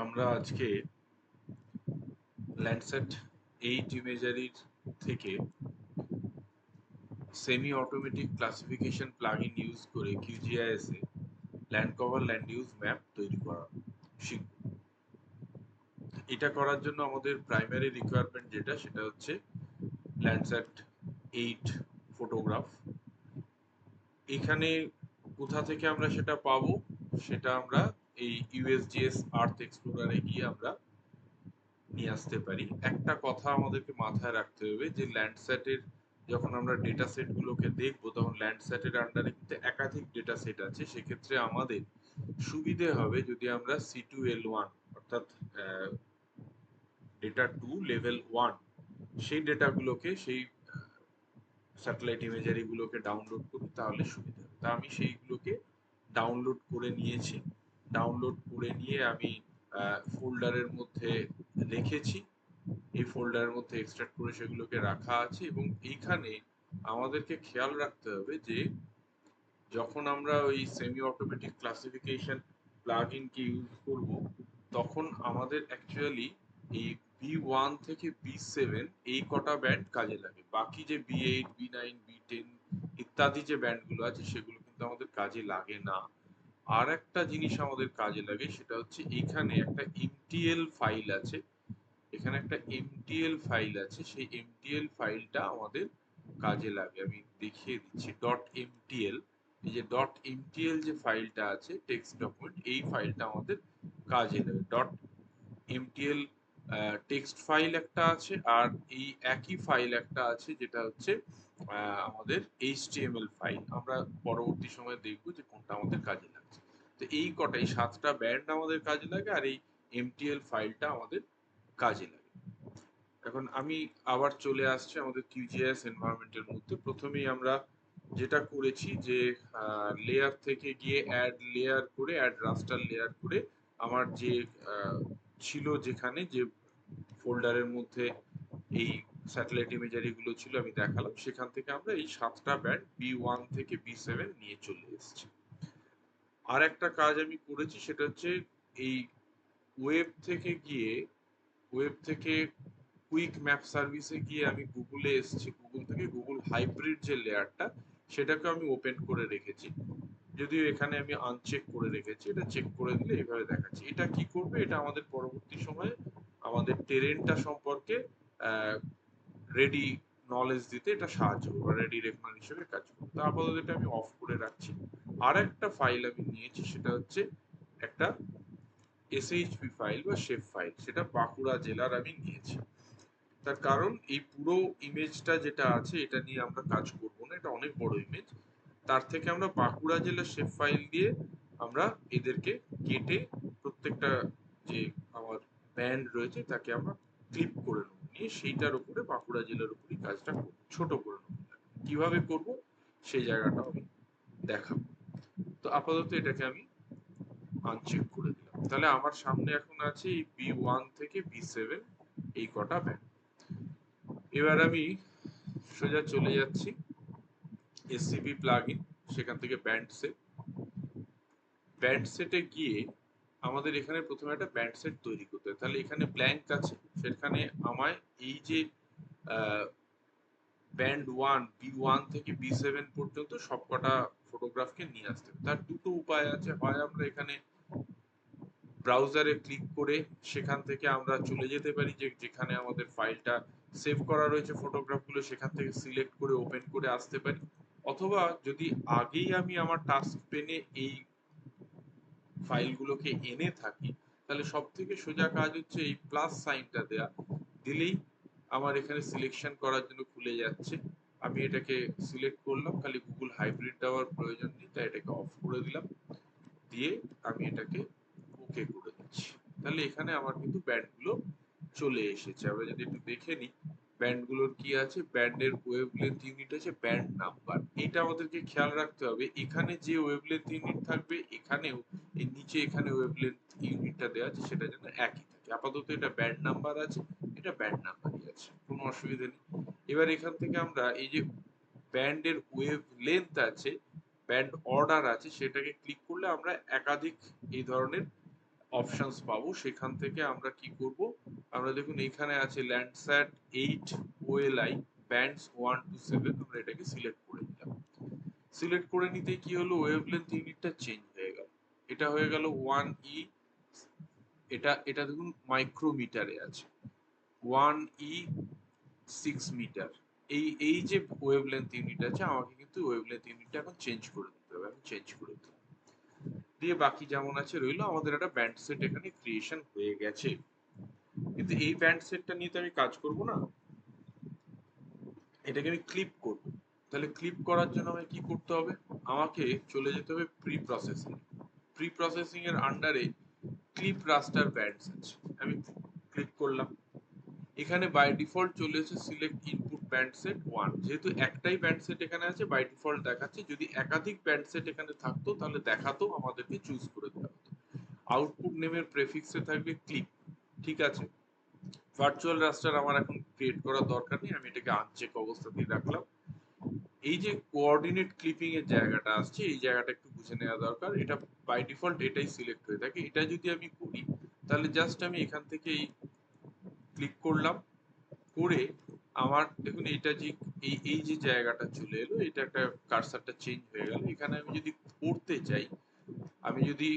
আমরা আজকে ল্যান্ডসেট 8 ইমেজারির থেকে semi automatic classification plugin use করে QGIS এ land cover land use map তৈরি করা শিখব। এটা করার জন্য আমাদের প্রাইমারি রিকোয়ারমেন্ট যেটা সেটা হচ্ছে ল্যান্ডসেট 8 ফটোগ্রাফ। এখানে কোথা থেকে আমরা সেটা পাবো, সেটা আমরা এই USGS আর্থ এক্সপ্লোরারে গিয়ে আমরা নিয়ে আসতে পারি। একটা কথা আমাদেরকে মাথায় রাখতে হবে যে ল্যান্ডস্যাটের যখন আমরা ডেটা সেট গুলোকে দেখবো তখন ল্যান্ডস্যাটের আন্ডারে কিন্তু একাধিক ডেটা সেট আছে। সেক্ষেত্রে আমাদের সুবিধে হবে যদি আমরা C2L1 অর্থাৎ ডেটা 2 লেভেল 1 সেই ডেটাগুলোকে সেই স্যাটেলাইট ইমেজারি গুলোকে ডাউনলোড করি, তাহলে সুবিধা হবে। তা আমি সেইগুলোকে ডাউনলোড করে নিয়েছি। ডাউনলোড করে নিয়ে আমি ফোল্ডারের মধ্যে রেখেছি। এই ফোল্ডারের মধ্যে এক্সট্রাক্ট করে সেগুলোকে রাখা আছে এবং এইখানে আমাদেরকে খেয়াল রাখতে হবে যে যখন আমরা ওই সেমি অটোমেটিক ক্লাসিফিকেশন প্লাগইনকে ইউজ করব তখন আমাদের অ্যাকচুয়ালি এই B1 থেকে B7 এই কটা ব্যান্ড কাজে লাগে। বাকি যে B8 B9 B10 ইত্যাদি যে ব্যান্ডগুলো আছে সেগুলো কিন্তু আমাদের কাজে লাগে না। আর একটা জিনিস আমাদের কাজে লাগে, সেটা হচ্ছে এখানে একটা MTL ফাইল আছে। এখানে একটা MTL ফাইল আছে, সেই MTL ফাইলটা আমাদের কাজে লাগে। আমি দেখিয়ে দিচ্ছি ডট এমটিএল। এই যে ডট এমটিএল যে ফাইলটা আছে টেক্সট ডকুমেন্ট, এই ফাইলটা আমাদের কাজে লাগে। ডট এমটিএল টেক্সট ফাইল একটা আছে, আর এই একই ফাইল একটা আছে যেটা হচ্ছে আমাদের HTML ফাইল। আমরা পরবর্তী সময়ে দেখবো যে কোনটা আমাদের কাজে লাগছে। তো এই কটাই 7টা ব্যান্ড আমাদের কাজে লাগে, আর এই MTL ফাইলটা আমাদের কাজে লাগে। এখন আমি আবার চলে আসছি আমাদের QGIS এনভায়রনমেন্টের মধ্যে। প্রথমেই আমরা যেটা করেছি যে লেয়ার থেকে গিয়ে অ্যাড লেয়ার করে অ্যাড রাস্টার লেয়ার করে আমার যে ছিল যেখানে যে ফোল্ডারের মধ্যে এই স্যাটেলাইট ইমেজারি গুলো ছিল আমি দেখালাম, সেখান থেকে আমরা এই 7টা ব্যান্ড B1 থেকে B7 নিয়ে চলে এসেছি। আর একটা কাজ আমি করেছি সেটা হচ্ছে এই ওয়েব থেকে গিয়ে ওয়েব থেকে কুইক ম্যাপ সার্ভিসে গিয়ে আমি গুগলে এসেছি। গুগল থেকে গুগল হাইব্রিড যে লেয়ারটা সেটাকে আমি ওপেন করে রেখেছি, যদিও এখানে আমি আনচেক করে রেখেছি। এটা চেক করে দিলে এইভাবে দেখাচ্ছি। এটা কি করবে, এটা আমাদের পরবর্তী সময়ে আমাদের টেরেনটা সম্পর্কে রেডি নলেজ দিতে এটা সাহায্য করবে বা রেডি রেফারেন্স হিসেবে কাজ করবে। তো আপাতত এটা আমি অফ করে রাখছি। আর একটা ফাইল আমি নিয়েছি, সেটা হচ্ছে একটা SHP ফাইল বা শেপ ফাইল, সেটা বাঁকুড়া জেলার আমি নিয়েছি। তার কারণ এই পুরো ইমেজটা যেটা আছে এটা নিয়ে আমরা কাজ করব না, এটা অনেক বড় ইমেজ। তার থেকে আমরা বাঁকুড়া জেলার শেপ ফাইল দিয়ে আমরা এদেরকে কেটে প্রত্যেকটা যে আমার ব্যান্ড রয়েছে তাকে আমরা ক্লিপ করে নেব, নিয়ে সেইটার উপরে বাঁকুড়া জেলার উপরই কাজটা করব, ছোট করে নেব। কিভাবে করব সেই জায়গাটা আমি দেখাবো। তো আপাতত এটাকে আমি আনচেক করে দিলাম। তাহলে আমার সামনে এখন আছে এই B1 থেকে B7 এই কটা ব্যান্ড। এবার আমি সোজা চলে যাচ্ছি SCP প্লাগইন, সেখান থেকে ব্যান্ড সেটে গিয়ে আমাদের এখানে প্রথমে একটা ব্যান্ড সেট তৈরি করতে হবে। তাহলে এখানে ব্ল্যাঙ্ক আছে, সেখানে আমায় এই যে ব্যান্ড 1 B1 থেকে B7 পর্যন্ত সবকটা ফটোগ্রাফকে নিয়ে আসতে হবে। তার দুটো উপায় আছে। হয় আমরা এখানে ব্রাউজারে ক্লিক করে সেখান থেকে আমরা চলে যেতে পারি যে যেখানে আমাদের ফাইলটা সেভ করা রয়েছে ফটোগ্রাফগুলো, সেখান থেকে সিলেক্ট করে ওপেন করে আসতে পারি। অথবা যদি আগেই আমি আমার টাস্ক পেনে এই ফাইলগুলোকে এনে থাকি, তাহলে সব থেকে সোজা কাজ হচ্ছে এই প্লাস সাইনটা দেয়া, দিলেই আমার এখানে সিলেকশন করার জন্য খুলে যাচ্ছে। আমি এটাকে সিলেক্ট করলাম, খালি গুগল হাইব্রিড দেওয়ার প্রয়োজন নেই, তাই এটাকে অফ করে দিলাম, দিয়ে আমি এটাকে ওকে করে দিচ্ছি। তাহলে এখানে আমার কিন্তু ব্যান্ডগুলো চলে এসেছে। আমরা যদি একটু দেখে নিই ব্যান্ডগুলোর কি আছে, ব্যান্ডের ওয়েভলেন্থ ইউনিট আছে, ব্যান্ড নাম্বার। এটা আমাদেরকে খেয়াল রাখতে হবে, এখানে যে ওয়েভলেন্থ ইউনিট থাকবে এখানেও এর নিচে এখানে ওয়েভলেন্থ ইউনিটটা দেওয়া আছে সেটা যেন একই থাকে। আপাতত এটা ব্যান্ড নাম্বার আছে, এটা ব্যান্ড নাম্বারই আছে, কোনো অসুবিধা নেই। এবার এখান থেকে আমরা এই যে ব্যান্ডের ওয়েভ লেন্থ আছে, ব্যান্ড অর্ডার আছে, সেটাকে ক্লিক করলে আমরা একাধিক এই ধরনের অপশনস পাবো, সেখান থেকে আমরা কি করব, আমরা দেখুন এখানে আছে ল্যান্ডস্যাট 8 ওএলআই ব্যান্ডস 1 to 7, আমরা এটাকে সিলেক্ট করে নিলাম। সিলেক্ট করে নিতে কি হলো, ওয়েভলেন্থ ইউনিটটা চেঞ্জ হয়ে গেল, এটা হয়ে গেল 1E, এটা এটা দেখুন মাইক্রোমিটারে আছে, 1E 6 মিটার। এই যে ওয়েভলেন্থ ইউনিট আছে, আমাকে কিন্তু ওয়েভলেন্থ ইউনিটটা এখন চেঞ্জ করে দিতে হবে, আমি চেঞ্জ করে দিলাম, দিয়ে বাকি যেমন আছে রইলো। আমাদের একটা ব্যান্ড সেট এখানে ক্রিয়েশন হয়ে গেছে। কিন্তু এই ব্যান্ড সেটটা নিয়ে তো আমি কাজ করব না, এটাকে আমি ক্লিপ করব। তাহলে ক্লিপ করার জন্য আমাকে কি করতে হবে, আমাকে চলে যেতে হবে প্রি প্রসেসিং। প্রি প্রসেসিং এর আন্ডারে ক্লিপ রাস্টার ব্যান্ডস আছে, আমি ক্লিক করলাম। এখানে বাই ডিফল্ট চলে এসেছে সিলেক্ট ইনপুট ব্যান্ড সেট 1, যেহেতু একটাই ব্যান্ড সেট এখানে আছে বাই ডিফল্ট দেখাচ্ছে, যদি একাধিক ব্যান্ড সেট এখানে থাকতো তাহলে দেখাতো, আমাদেরকে চুজ করে দেওয়া হতো। আউটপুট নেমের প্রেফিক্সে থাকবে ক্লিপ, ঠিক আছে। ভার্চুয়াল রাস্টার আমার এখন ক্রিয়েট করার দরকার নেই, আমি এটাকে আনচেক অবস্থাতেই রাখলাম। এই যে কোঅর্ডিনেট ক্লিপিং এর জায়গাটা আসছে, এই জায়গাটা একটু বুঝে নেওয়া দরকার। এটা বাই ডিফল্ট এটাই সিলেক্ট হয়ে থাকে, এটা যদি আমি করি তাহলে জাস্ট আমি এখান থেকে এই ক্লিক করলাম, করে আমার দেখুন এটা যে এই যে জায়গাটা চলে এলো, এটা একটা কার্সারটা চেঞ্জ হয়ে গেল। এখানে আমি যদি করতে চাই, আমি যদি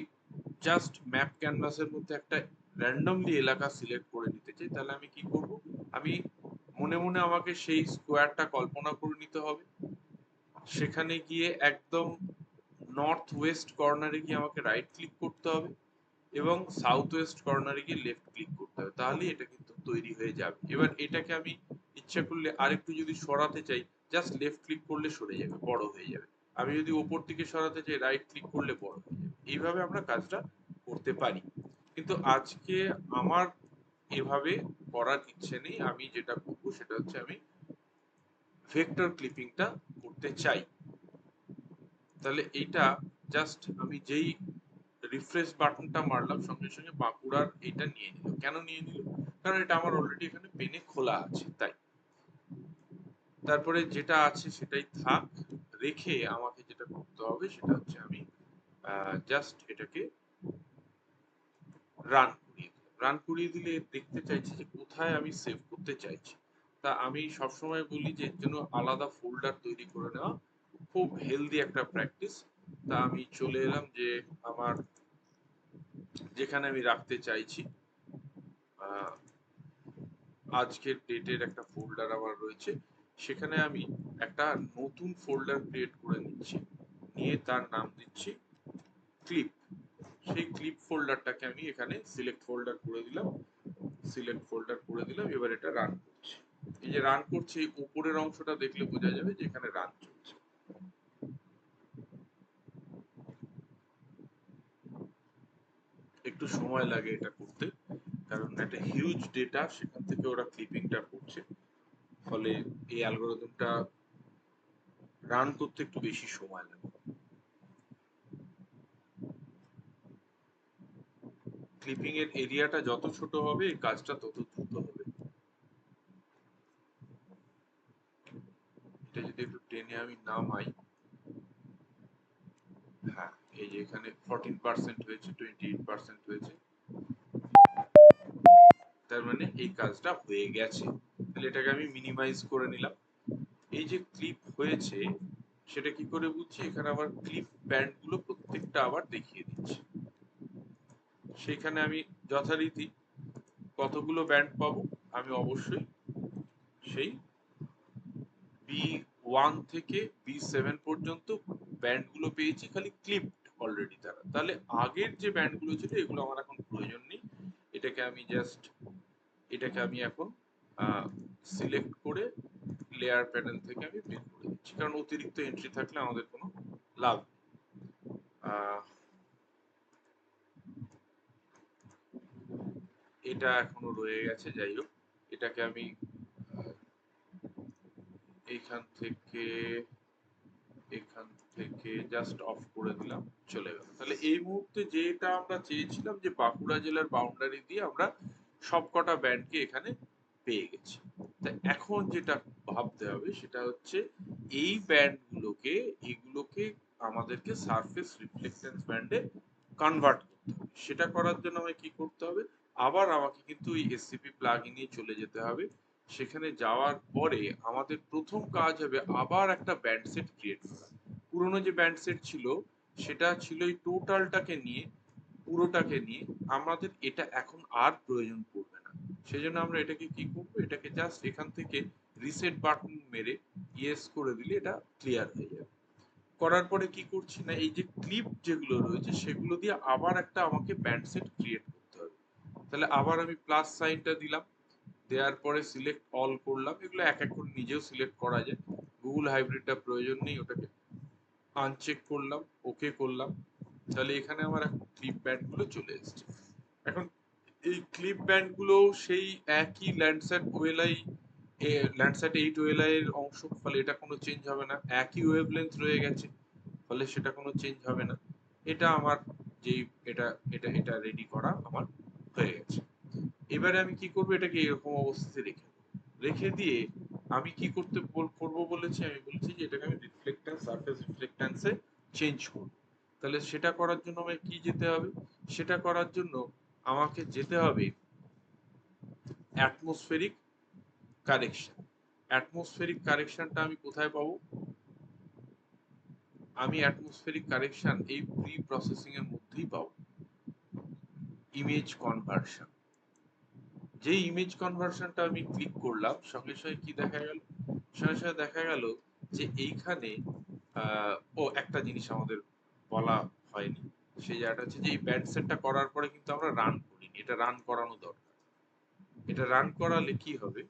জাস্ট ম্যাপ ক্যানভাসের মধ্যে একটা র্যান্ডমলি এলাকা সিলেক্ট করে নিতে চাই, তাহলে আমি কি করব, আমি মনে মনে আমাকে সেই স্কোয়ারটা কল্পনা করে নিতে হবে, সেখানে গিয়ে একদম নর্থ ওয়েস্ট কর্নারে গিয়ে আমাকে রাইট ক্লিক করতে হবে এবং সাউথ ওয়েস্ট কর্নারে গিয়ে লেফট ক্লিক করতে হবে, তাহলে এটা কিন্তু তৈরি হয়ে যাবে। এবার এটাকে আমি ইচ্ছা করলে আরেকটু যদি সরাতে চাই, জাস্ট লেফট ক্লিক করলে সরে যাবে, বড় হয়ে যাবে। আমি যদি ওপর দিকে সরাতে চাই, রাইট ক্লিক করলে বড় হয়ে যাবে। এইভাবে আমরা কাজটা করতে পারি, কিন্তু আজকে আমার এভাবে করার ইচ্ছে নেই। আমি যেটা করবো সেটা হচ্ছে আমি ভেক্টর ক্লিপিংটা করতে চাই। তাহলে এইটা জাস্ট আমি যেই রিফ্রেশ বাটনটা মারলাম, সঙ্গে সঙ্গে বাঁকুড়ার এটা নিয়ে নিল। কেন নিয়ে নিল, কারণ এটা আমার অলরেডি এখানে পেনে খোলা আছে তাই। তারপরে যেটা আছে সেটাই থাক, রেখে আমাকে যেটা করতে হবে সেটা হচ্ছে আমি জাস্ট এটাকে রান করিয়ে দিলাম। রান করিয়ে দিলে দেখতে চাইছি যে কোথায় আমি সেভ করতে চাইছি। তা আমি সবসময় বলি যে এর জন্য আলাদা ফোল্ডার তৈরি করে নেওয়া খুব হেলদি একটা প্র্যাকটিস। তা আমি চলে এলাম যে আমার যেখানে আমি রাখতে চাইছি, আজকের ডেটের একটা ফোল্ডার আমার রয়েছে, সেখানে আমি একটা নতুন ফোল্ডার ক্রিয়েট করে নিচ্ছি, নিয়ে তার নাম দিচ্ছি ক্লিপ। সেই ক্লিপ ফোল্ডারটাকে আমি এখানে সিলেক্ট ফোল্ডার করে দিলাম, সিলেক্ট ফোল্ডার করে দিলাম। এবার এটা রান করছি, এই যে রান করছে, এই উপরের অংশটা দেখলে বোঝা যাবে যে এখানে রান চলছে। একটু সময় লাগে এটা করতে, কারণ একটা হিউজ ডেটা, সেখান থেকে ওরা ক্লিপিংটা করছে, ফলে এই অ্যালগোরিদমটা রান করতে একটু বেশি সময় লাগে। ক্লিপিং এর এরিয়াটা যত ছোট হবে এই কাজটা তত দ্রুত হবে। এটা যদি একটু টেনে আমি নামাই, হ্যাঁ এই যে এখানে 14% হয়েছে, 28% হয়েছে, তার মানে এই কাজটা হয়ে গেছে। তাহলে এটাকে আমি মিনিমাইজ করে নিলাম। এই যে ক্লিপ হয়েছে সেটা কি করে বুঝছি, এখানে আবার ক্লিপ ব্যান্ড গুলো প্রত্যেকটা আবার দেখিয়ে দিচ্ছে। সেখানে আমি যথারীতি কতগুলো ব্যান্ড পাবো, আমি অবশ্যই সেই B1 থেকে B7 পর্যন্ত ব্যান্ড গুলো পেয়েছি, খালি ক্লিপড অলরেডি তারা। তাহলে আগের যে ব্যান্ড গুলো ছিল এগুলো আমার এখন প্রয়োজন নেই। এটাকে আমি জাস্ট এটাকে আমি এখন সিলেক্ট করে লেয়ার প্যানেল থেকে আমি বের করে দিচ্ছি, কারণ অতিরিক্ত এন্ট্রি থাকলে আমাদের কোনো লাভ নেই। এটা এখনো রয়ে গেছে, যাই হোক এটাকে আমি এইখান থেকে এখান থেকে জাস্ট অফ করে দিলাম, চলে গেল। তাহলে এই মুহূর্তে যেটা আমরা চেয়েছিলাম যে বাঁকুড়া জেলার বাউন্ডারি দিয়ে আমরা সবকটা ব্যান্ডকে এখানে পেয়ে গেছি। তা এখন যেটা ভাবতে হবে সেটা হচ্ছে এই ব্যান্ডগুলোকে, এগুলোকে আমাদেরকে সারফেস রিফ্লেক্টেন্স ব্যান্ডে কনভার্ট করতে হবে। সেটা করার জন্য আমাকে কি করতে হবে, আবার আমাকে কিন্তু ওই এসসিপি প্লাগইনে চলে যেতে হবে। সেখানে যাওয়ার পরে আমাদের প্রথম কাজ হবে আবার একটা ব্যান্ড সেট ক্রিয়েট করা। পুরোনো যে ব্যান্ড সেট ছিল সেটা ছিল এই টোটালটাকে নিয়ে, পুরোটাকে নিয়ে। আমাদের এটা এখন আর প্রয়োজন পড়বে না। সেজন্য আমরা এটাকে কি করবো, এটাকে জাস্ট এখান থেকে রিসেট বাটন মেরে ইয়েস করে দিলে এটা ক্লিয়ার হয়ে যাবে। করার পরে কি করছি না, এই যে ক্লিপ যেগুলো রয়েছে সেগুলো দিয়ে আবার একটা আমাকে ব্যান্ড সেট ক্রিয়েট করতে হবে। তাহলে আবার আমি প্লাস সাইনটা দিলাম, দেওয়ার পরে সিলেক্ট অল করলাম। এগুলো এক এক করে নিজেও সিলেক্ট করা যায়, গুগল হাইব্রিডটা প্রয়োজন নেই, ওটাকে আনচেক করলাম, ওকে করলাম। তাহলে এখানে আমার এখন ক্লিপ ব্যান্ড গুলো চলে এসেছে। এখন এই ক্লিপ ব্যান্ড গুলো সেই একই ল্যান্ডস্যাট ওএলআই, ল্যান্ডস্যাট 8 ওএলআই এর অংশ, ফলে এটা কোনো চেঞ্জ হবে না। একই ওয়েভলেন্থ রয়ে গেছে, ফলে সেটা কোনো চেঞ্জ হবে না। এটা আমার যেই এটা এটা এটা রেডি করা আমার হয়ে গেছে। এবারে আমি কি করবো, এটাকে এরকম অবস্থাতে রেখে দেবো। রেখে দিয়ে আমি কি করব বলেছি, আমি বলেছি যে এটাকে আমি রিফ্লেক্ট্যান্স, সারফেস রিফ্লেক্ট্যান্সে চেঞ্জ করব। তাহলে সেটা করার জন্য আমাকে কি যেতে হবে, সেটা করার জন্য আমাকে যেতে হবে অ্যাটমসফেরিক কারেকশন। অ্যাটমসফেরিক কারেকশনটা আমি কোথায় পাবো, আমি অ্যাটমসফেরিক কারেকশন এই প্রি প্রসেসিং এর মধ্যেই পাবো। ইমেজ কনভার্সন, যে ইমেজ কনভার্সনটা আমি ক্লিক করলাম, সঙ্গে সঙ্গে কি দেখা গেল, সঙ্গে সঙ্গে দেখা গেল যে এইখানে ও একটা জিনিস আমাদের বলা হয়নি। সেই জায়গাটা হচ্ছে যে এই ব্যান্ড সেটটা করার পরে কিন্তু আমরা রান করিনি, এটা রান করানো দরকার। এটা রান করালে কি হবে,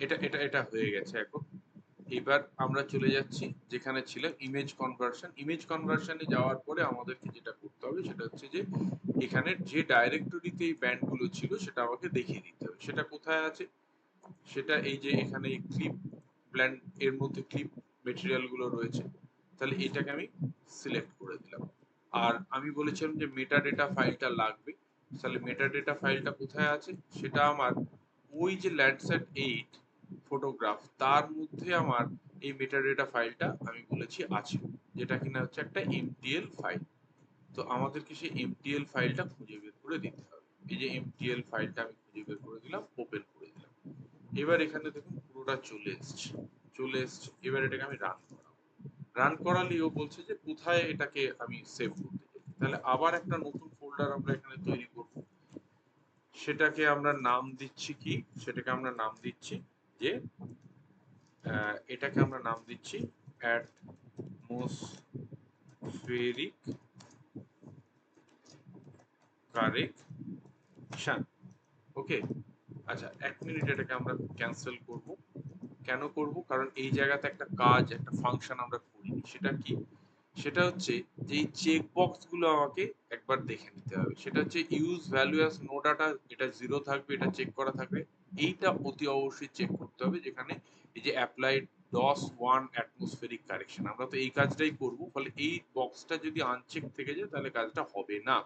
এটা এটা এটা হয়ে গেছে এখন। এবার আমরা চলে যাচ্ছি যেখানে ছিল ইমেজ কনভার্সন। ইমেজ কনভার্সনে যাওয়ার পরে আমাদেরকে যেটা করতে হবে সেটা হচ্ছে যে এখানে যে ডাইরেক্টরিতে এই ব্যান্ডগুলো ছিল সেটা আমাকে দেখিয়ে দিতে হবে। সেটা কোথায় আছে, সেটা এই যে এখানে ক্লিপ ব্ল্যান্ড এর মধ্যে ক্লিপ মেটেরিয়াল গুলো রয়েছে। তাহলে এটাকে আমি সিলেক্ট করে দিলাম। আর আমি বলেছিলাম যে মেটা ডেটা ফাইলটা লাগবে। তাহলে মেটা ডেটা ফাইলটা কোথায় আছে, সেটা আমার ওই যে ল্যান্ডস্যাট 8 ফটোগ্রাফ তার মধ্যে আমার এই মেটা ডেটা ফাইলটা আমি বলেছি আছে, যেটা কিনা হচ্ছে একটা এমটিএল ফাইল। তো আমাদেরকে সেই এমটিএল ফাইলটা খুঁজে বের করে দিতে হবে। এই যে এমটিএল ফাইলটা আমি খুঁজে বের করে দিলাম, ওপেন করে দিলাম। এবার এখানে দেখুন পুরোটা চলে এসছে, চলে এসছে। এবার এটাকে আমি রান করাবো। রান করালেই ও বলছে যে কোথায় এটাকে আমি সেভ করতে চাই। তাহলে আবার একটা নতুন ফোল্ডার আমরা এখানে তৈরি করব। সেটাকে আমরা নাম দিচ্ছি কি, সেটাকে আমরা নাম দিচ্ছি যে এটাকে আমরা নাম দিচ্ছি অ্যাটমসফেরিক কারেকশন। ওকে, আচ্ছা 1 মিনিট, এটাকে আমরা ক্যান্সেল করব। কেন করব, কারণ এই জায়গাতে একটা কাজ, একটা ফাংশন আমরা করিনি। সেটা কি, সেটা হচ্ছে যে এই চেক বক্স গুলো আমাকে একবার দেখে নিতে হবে। সেটা হচ্ছে use value as no data, এটা 0 থাকবে, এটা চেক করা থাকবে। এইটা অতি অবশ্যই চেক করতে হবে, যেখানে এই যে অ্যাপ্লাইড ডস 1 অ্যাটমসফেরিক কারেকশন, আমরা তো এই কাজটাই করব। ফলে এই বক্সটা যদি আনচেক থেকে যায় তাহলে কাজটা হবে না।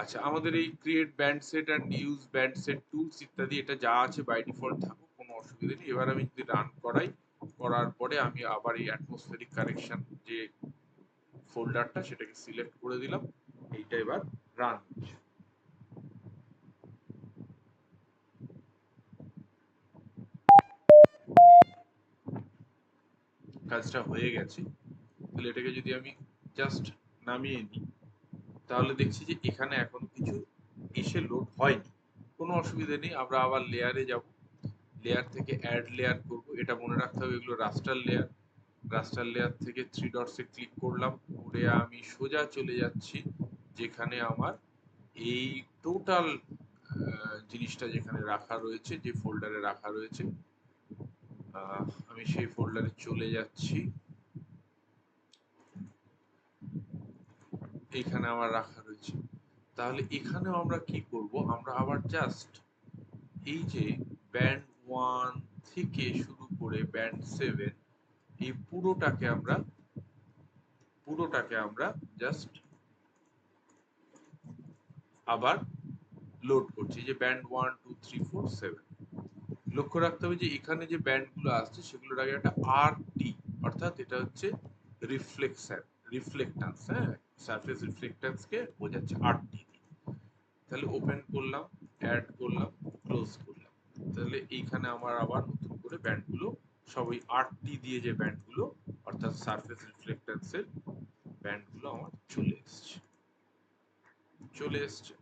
আচ্ছা, আমাদের এই create band set and use band set tools ইত্যাদি, এটা যা আছে বাই ডিফল্ট থাকুক, কোনো অসুবিধা নেই। এবার আমি যদি রান করাই, করার পরে আমি আবার এই অ্যাটমসফেরিক কারেকশন যে ফোল্ডারটা সেটাকে সিলেক্ট করে দিলাম। এইটা এবার রান হচ্ছে। কাজটা হয়ে গেছে। তাহলে এটাকে যদি আমি জাস্ট নামিয়ে নিই, তাহলে দেখছি যে এখানে এখনো কিছু এসে লোড হয়নি। কোনো অসুবিধা নেই, আমরা আবার লেয়ারে যাব। লেয়ার থেকে অ্যাড লেয়ার করব। এটা মনে রাখতে হবে এগুলো রাস্টার লেয়ার। রাস্টার লেয়ার থেকে 3 ডটসে ক্লিক করলাম, করে আমি সোজা চলে যাচ্ছি যেখানে আমার এই টোটাল জিনিসটা যেখানে রাখা রয়েছে, যে ফোল্ডারে রাখা রয়েছে, আমি সেই ফোল্ডারে চলে যাচ্ছি। এইখানে আমার রাখা রয়েছে। তাহলে এখানেও আমরা কি করব, আমরা আবার জাস্ট এই যে ব্যান্ড 1 থেকে শুরু করে ব্যান্ড 7, এই পুরোটাকে আমরা জাস্ট আবার লোড করছি। যে ব্যান্ড 1 2 3 4 7 লক্ষ্য রাখতে হবে যে এখানে যে ব্যান্ডগুলো আসছে সেগুলোর আগে একটা আর টি, অর্থাৎ এটা হচ্ছে রিফ্লেকশন, রিফ্লেক্টান্স, হ্যাঁ, সারফেস রিফ্লেক্টান্সকে বোঝাচ্ছে আর টি। তাহলে ওপেন করলাম, অ্যাড করলাম, ক্লোজ করলাম, তাহলে এইখানে আমার আবার নতুন করে ব্যান্ডগুলো সব ওই আর টি দিয়ে যে ব্যান্ডগুলো অর্থাৎ সারফেস রিফ্লেক্টান্সের ব্যান্ডগুলো আমার চলে এসছে।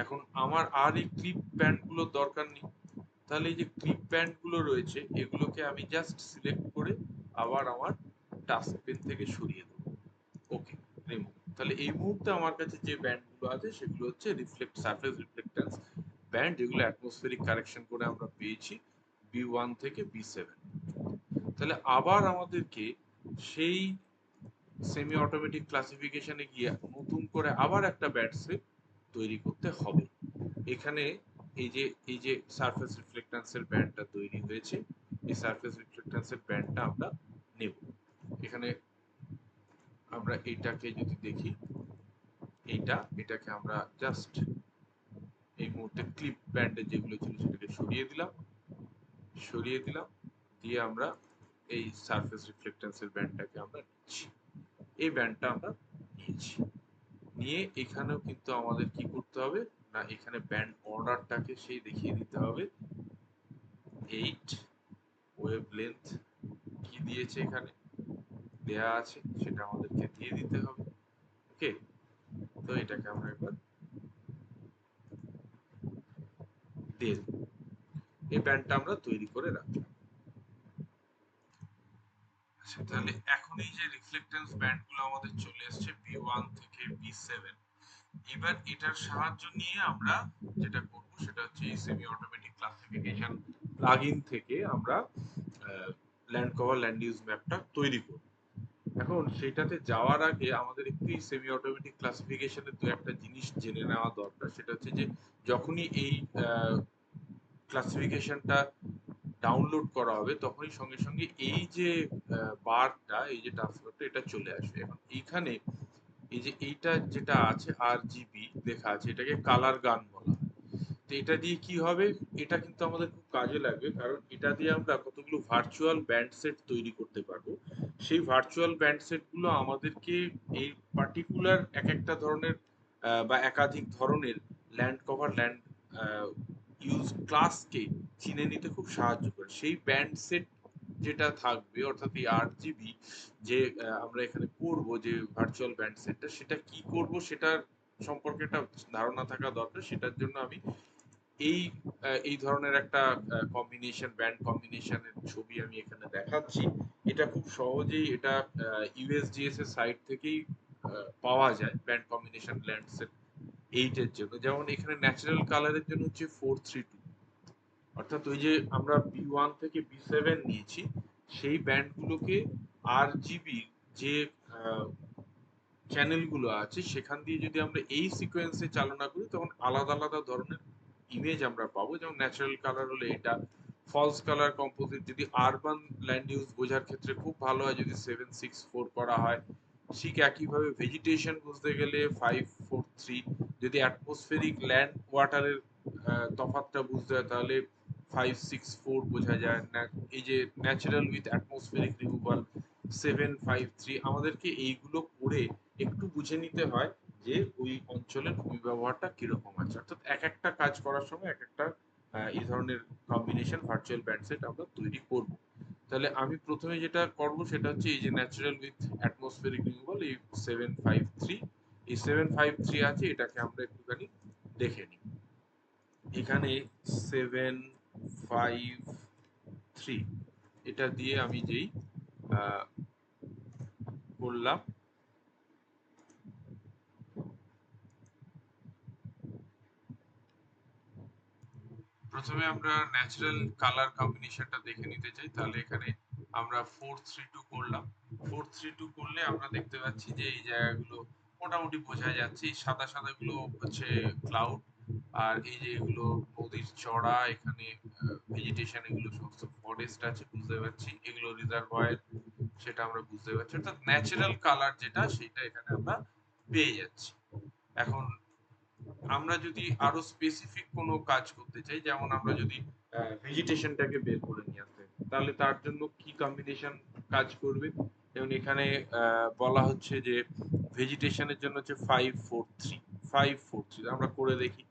এখন আমার আর এই ক্লিপ ব্যান্ডগুলোর দরকার নেই, তাহলে এই যে ক্লিপ ব্যান্ড গুলো রয়েছে এগুলোকে আমি জাস্ট সিলেক্ট করে আবার আমার টাস্ক পেন থেকে সরিয়ে দেবো। ওকে, রিমুভ। তাহলে এই মুহূর্তে আমার কাছে যে ব্যান্ড গুলো আছে সেগুলো হচ্ছে সারফেস রিফ্লেক্টেন্স ব্যান্ড, যেগুলো অ্যাটমসফেরিক কারেকশন করে আমরা পেয়েছি B1 থেকে B7। তাহলে আবার আমাদেরকে সেই সেমি অটোমেটিক ক্লাসিফিকেশনে গিয়ে নতুন করে আবার একটা ব্যান্ড সেট তৈরি করতে হবে। এখানে এই যে সারফেস রিফ্লেক্টান্সের ব্যান্ডটা তৈরি হয়েছে, এই সারফেস রিফ্লেক্টান্সের ব্যান্ডটা আমরা নেব। এখানে আমরা এইটাকে যদি দেখি, এটাকে আমরা জাস্ট এই মুহূর্তে ক্লিপ ব্যান্ডে যেগুলো ছিল সেটাকে সরিয়ে দিলাম, দিয়ে আমরা এই সারফেস রিফ্লেক্টান্সের ব্যান্ডটাকে আমরা নিচ্ছি। এই ব্যান্ডটা আমরা নিয়েছি, নিয়ে এখানেও কিন্তু আমাদের কি করতে হবে না, এখানে ব্যান্ড অর্ডারটাকে সেই দেখিয়ে দিতে হবে। 8 ওয়েভ লেন্থ কি দিয়েছে এখানে দেয়া আছে সেটা আমাদেরকে দিয়ে দিতে হবে। ওকে, তো এটাকে আমরা একবার দিয়ে দেব। এই ব্যান্ডটা আমরা তৈরি করে রাখলাম। আচ্ছা, তাহলে এখন এই যে রিফ্লেক্টেন্স ব্যান্ড গুলো আমাদের চলে এসেছে B1 থেকে B7, এবার এটার সাহায্য নিয়ে আমরা যেটা করব সেটা হচ্ছে এই সেমি অটোমেটিক ক্লাসিফিকেশন প্লাগইন থেকে আমরা ল্যান্ড কভার ল্যান্ড ইউজ ম্যাপটা তৈরি করব। এখন সেটাতে যাওয়ার আগে আমাদের একটু সেমি অটোমেটিক ক্লাসিফিকেশনের দু একটা জিনিস জেনে নেওয়া দরকার। সেটা হচ্ছে যে যখনই এই ক্লাসিফিকেশনটা ডাউনলোড করা হবে তখনই সঙ্গে সঙ্গে এই যে বারটা, এই যে ট্রান্সফারটা এটা চলে আসবে। এখন এইখানে এই যে এইটা যেটা আছে RGB লেখা আছে, এটাকে কালার গান বলা হয়। তো এটা দিয়ে কি হবে, এটা কিন্তু আমাদের খুব কাজে লাগবে, কারণ এটা দিয়ে আমরা কতগুলো ভার্চুয়াল ব্যান্ড সেট তৈরি করতে পারবো। সেই ভার্চুয়াল ব্যান্ড সেট গুলো আমাদেরকে এই পার্টিকুলার এক একটা ধরনের বা একাধিক ধরনের ল্যান্ড কভার ল্যান্ড ইউজ ক্লাসকে চিনে নিতে খুব সাহায্য করে। সেই ব্যান্ড সেট যেটা থাকবে অর্থাৎ এই RGB যে আমরা এখানে করব যে ভার্চুয়াল ব্যান্ড সেটটা, সেটা কি করব সেটার সম্পর্কে একটা ধারণা থাকা দরকার। সেটার জন্য আমি এই এই ধরনের একটা কম্বিনেশন, ব্যান্ড কম্বিনেশনের ছবি আমি এখানে দেখাচ্ছি। এটা খুব সহজেই এটা USGS এর সাইট থেকেই পাওয়া যায় ব্যান্ড কম্বিনেশন ল্যান্ডসেট 8 এর জন্য। যেমন এখানে ন্যাচারাল কালারের জন্য হচ্ছে 432, অর্থাৎ ওই যে আমরা B1 থেকে B7 নিয়েছি সেই ব্যান্ডগুলোকে RGB যে চ্যানেলগুলো আছে সেখান দিয়ে যদি আমরা এই সিকোয়েন্সে চালনা করি তখন আলাদা আলাদা ধরনের ইমেজ আমরা পাবো। যেমন ন্যাচারাল কালার হলে এটা, ফলস কালার কম্পোজিট যদি আরবান ল্যান্ড ইউজ বোঝার ক্ষেত্রে খুব ভালো হয় যদি 764 করা হয়। ঠিক একইভাবে ভেজিটেশন বুঝতে গেলে 543, যদি অ্যাটমসফেরিক ল্যান্ড ওয়াটারের তফাৎটা বুঝতে হয় তাহলে 564 বোঝা যায় না। এই যে ন্যাচারাল উইথ অ্যাটমসফেরিক রিমুভাল 753, আমাদেরকে এইগুলো করে একটু বুঝে নিতে হয় যে ওই অঞ্চলের ভূমি ব্যবহারটা কিরকম আছে। অর্থাৎ এক একটা কাজ করার সময় এক একটা এই ধরনের কম্বিনেশন ভার্চুয়াল ব্যান্ড সেট আমরা তৈরি করব। তাহলে আমি প্রথমে যেটা করব সেটা হচ্ছে এই যে ন্যাচারাল উইথ অ্যাটমসফেরিক রিমুভাল এই 753, এই 753 আছে, এটাকে আমরা একটুখানি দেখে নিই। এখানে 753 এটা দিয়ে আমি যেই করলাম, প্রথমে আমরা ন্যাচারাল কালার কম্বিনেশনটা দেখে নিতে চাই। তাহলে এখানে আমরা 432 করলাম। 432 করলে আমরা দেখতে পাচ্ছি যে এই জায়গাগুলো মোটামুটি বোঝা যাচ্ছে। এই সাদা সাদা গুলো হচ্ছে ক্লাউড, আর এই যে এগুলো নদীর চড়া, এখানে ভেজিটেশন, এগুলো সমস্ত ফরেস্ট আছে বুঝতে পারছি, এগুলো রিজার্ভয়ের সেটা আমরা বুঝতে পারছি। অর্থাৎ ন্যাচারাল কালার যেটা সেটা এখানে আমরা পেয়ে যাচ্ছি। এখন আমরা যদি আরো স্পেসিফিক কোনো কাজ করতে চাই, যেমন আমরা যদি ভেজিটেশনটাকে বের করে নিয়ে আসতে। তাহলে তার জন্য কি কম্বিনেশন কাজ করবে? যেমন এখানে বলা হচ্ছে যে ভেজিটেশনের জন্য হচ্ছে 5 4 3, 5 4 3 আমরা করে দেখি।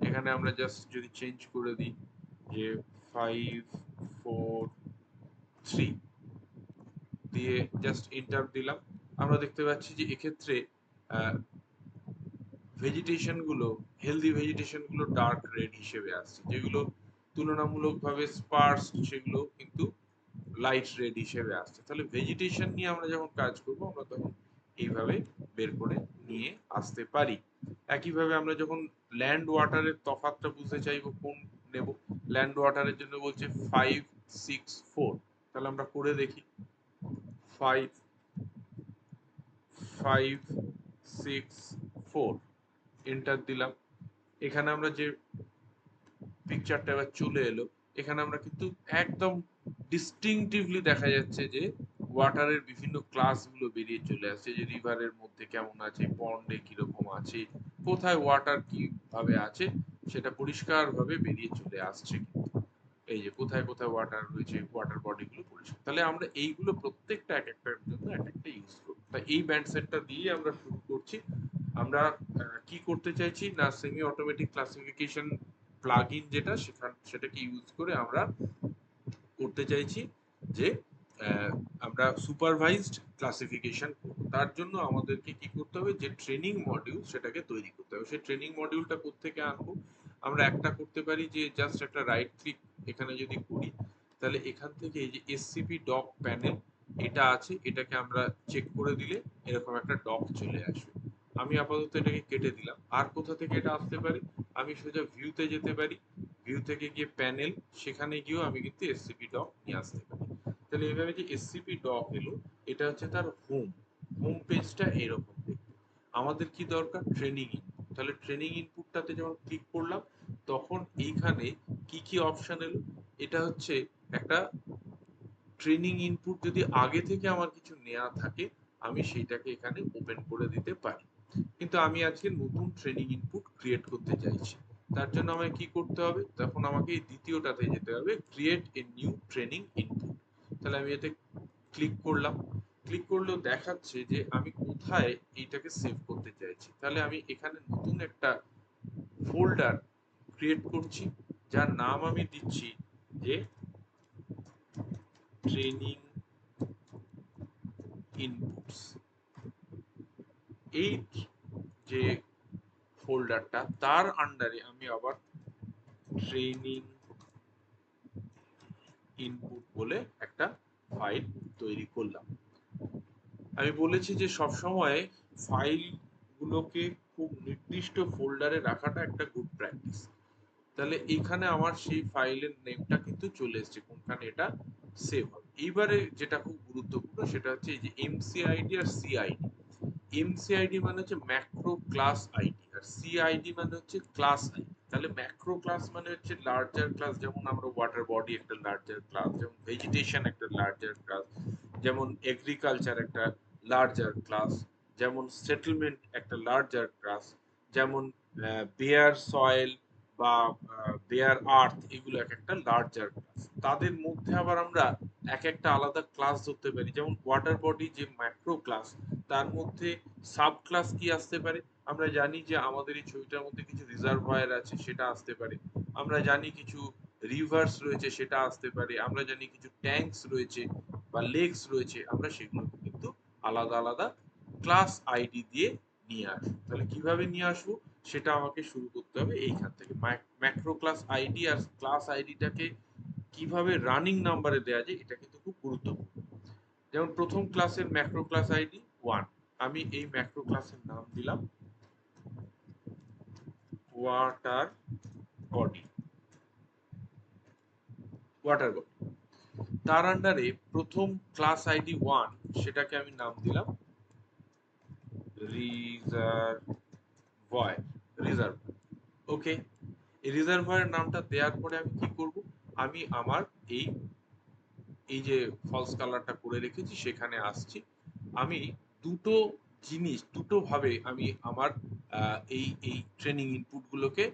এখানে আমরা জাস্ট যদি চেঞ্জ করে দিই যে 5 4 3 দিয়ে জাস্ট এন্টার দিলাম, আমরা দেখতে পাচ্ছি যে এক্ষেত্রে ভেজিটেশন গুলো, হেলদি ভেজিটেশন গুলো ডার্ক রেড হিসেবে আসছে, যেগুলো তুলনামূলকভাবে স্পার্স সেগুলো কিন্তু লাইট রেড হিসেবে আসছে। তাহলে ভেজিটেশন নিয়ে আমরা যখন কাজ করব আমরা তখন এইভাবে বের করে নিয়ে আসতে পারি। একইভাবে আমরা যখন ল্যান্ড ওয়াটারের তফাৎটা বুঝতে চাইবো কোন নেব, ল্যান্ড ওয়াটারের জন্য বলছে 5 6 4, তাহলে আমরা করে দেখি 5 5 6 4 এন্টার দিলাম। এখানে আমরা যে পিকচারটা এবার চলে এলো, এখানে আমরা কিন্তু একদম ডিস্টিংটিভলি দেখা যাচ্ছে যে ওয়াটারের বিভিন্ন ক্লাসগুলো বেরিয়ে চলে আসছে, যে রিভারের মধ্যে কেমন আছে, পন্ডে কিরকম আছে, কোথায় ওয়াটার কিভাবে আছে সেটা পরিষ্কারভাবে বেরিয়ে চলে আসছে। কিন্তু এই যে কোথায় কোথায় ওয়াটার রয়েছে, ওয়াটার বডিগুলো পরিষ্কার। তাহলে আমরা এইগুলো প্রত্যেকটা এক একটার জন্য এক একটা ইউজ করব। তাই এই ব্যান্ড সেটটা দিয়ে আমরা শুরু করছি। আমরা কি করতে চাইছি না, সেমি অটোমেটিক ক্লাসিফিকেশন প্লাগইন যেটা, সেটাকে ইউজ করে আমরা করতে চাইছি যে আমরা সুপারভাইজড ক্লাসিফিকেশন করব। তার জন্য আমাদেরকে কি করতে হবে, যে ট্রেনিং মডিউল সেটাকে তৈরি করতে হবে। সেই ট্রেনিং মডিউলটা কোত্থেকে আনবো? আমরা একটা করতে পারি যে জাস্ট একটা রাইট ক্লিক এখানে যদি করি, তাহলে এখান থেকে এই যে এসসিপি ডক প্যানেল এটা আছে, এটাকে আমরা চেক করে দিলে এরকম একটা ডক চলে আসবে। আমি আপাতত এটাকে কেটে দিলাম। আর কোথা থেকে এটা আসতে পারে? আমি সোজা ভিউতে যেতে পারি, ভিউ থেকে গিয়ে প্যানেল, সেখানে গিয়েও আমি কিন্তু এসসিপি ডক নিয়ে আসতে পারি। তাহলে এইভাবে যে এসসিপি ডক এলো, এটা হচ্ছে তার হোম পেজটা এরকম দেখতে। আমাদের কি দরকার? Training input. তাহলে ট্রেনিং ইনপুটটাতে যখন ক্লিক করলাম তখন এইখানে কি কি অপশন এলো? এটা হচ্ছে একটা ট্রেনিং ইনপুট, যদি আগে থেকে আমার কিছু নেওয়া থাকে আমি সেইটাকে এখানে ওপেন করে দিতে পারি। কিন্তু আমি আজকে নতুন ট্রেনিং ইনপুট ক্রিয়েট করতে চাইছি, তার জন্য আমাকে কি করতে হবে? তখন আমাকে এই দ্বিতীয়টাতে যেতে হবে, create a new training input. তাহলে আমি এতে ক্লিক করলাম। ক্লিক করলেও দেখাচ্ছে যে আমি কোথায় এইটাকে সেভ করতে চাইছি। তাহলে আমি এখানে নতুন একটা ফোল্ডার ক্রিয়েট করছি, যার নাম আমি দিচ্ছি যে ট্রেনিং ইনপুটস। এই যে ফোল্ডারটা, তার আন্ডারে আমি আবার ট্রেনিং ইনপুট বলে একটা ফাইল তৈরি করলাম। আমি বলেছি যে সবসময় ফাইল গুলোকে খুব নির্দিষ্ট ফোল্ডারে রাখাটা একটা গুড প্র্যাকটিস। তাহলে এখানে আমার সেই ফাইলের নেমটা কিন্তু চলে এসেছে, কোনখানে এটা সেভ হবে। এইবারে যেটা খুব গুরুত্বপূর্ণ সেটা হচ্ছে এই যে এমসিআইডি আর সিআইডি। এমসিআইডি মানে হচ্ছে ম্যাক্রো ক্লাস আইডি, আর সিআইডি মানে হচ্ছে ক্লাস আইডি। তাহলে ম্যাক্রো ক্লাস মানে হচ্ছে লার্জার ক্লাস, যেমন আমরা ওয়াটার বডি একটা লার্জার ক্লাস, যেমন ভেজিটেশন একটা লার্জার ক্লাস, যেমন এগ্রিকালচার একটা লার্জার ক্লাস, যেমন সেটেলমেন্ট একটা লার্জার ক্লাস, যেমন বেয়ার সয়েল বা বেয়ার আর্থ, এগুলো এক একটা লার্জার ক্লাস। তাদের মধ্যে আবার আমরা এক একটা আলাদা ক্লাস ধরতে পারি। যেমন ওয়াটার বডি যে ম্যাক্রো ক্লাস, তার মধ্যে সাব ক্লাস কি আসতে পারে? আমরা জানি যে আমাদের এই ছবিটার মধ্যে কিছু রিজার্ভয়ার আছে, সেটা আসতে পারে। আমরা জানি কিছু রিভার্স রয়েছে, সেটা আসতে পারে। আমরা জানি কিছু ট্যাঙ্কস রয়েছে বা লেকস রয়েছে, আমরা সেগুলো কিন্তু আলাদা আলাদা ক্লাস আইডি দিয়ে নিয়ে আসবো। তাহলে কিভাবে নিয়ে আসবো সেটা আমাকে শুরু করতে হবে এইখান থেকে। ম্যাক্রো ক্লাস আইডি আর ক্লাস আইডিটাকে কিভাবে রানিং নাম্বারে দেওয়া যায় এটা কিন্তু খুব গুরুত্বপূর্ণ। যেমন প্রথম ক্লাসের ম্যাক্রো ক্লাস আইডি 1, আমি এই ম্যাক্রো ক্লাসের নাম দিলাম ওয়াটার বডি। ওয়াটার বডি তার আন্ডারে প্রথম ক্লাস আইডি 1, সেটাকে আমি নাম দিলাম রিজার্ভয়ার। রিজার্ভয়ার, ওকে। এই রিজার্ভয়ার নামটা দেওয়ার পরে আমি কি করব? আমি আমার এই এই যে ফলস কালারটা করে রেখেছি সেখানে আসছি। আমি দুটো জিনিস, দুটো ভাবে আমি আমার এই এই ট্রেনিং ইনপুট গুলোকে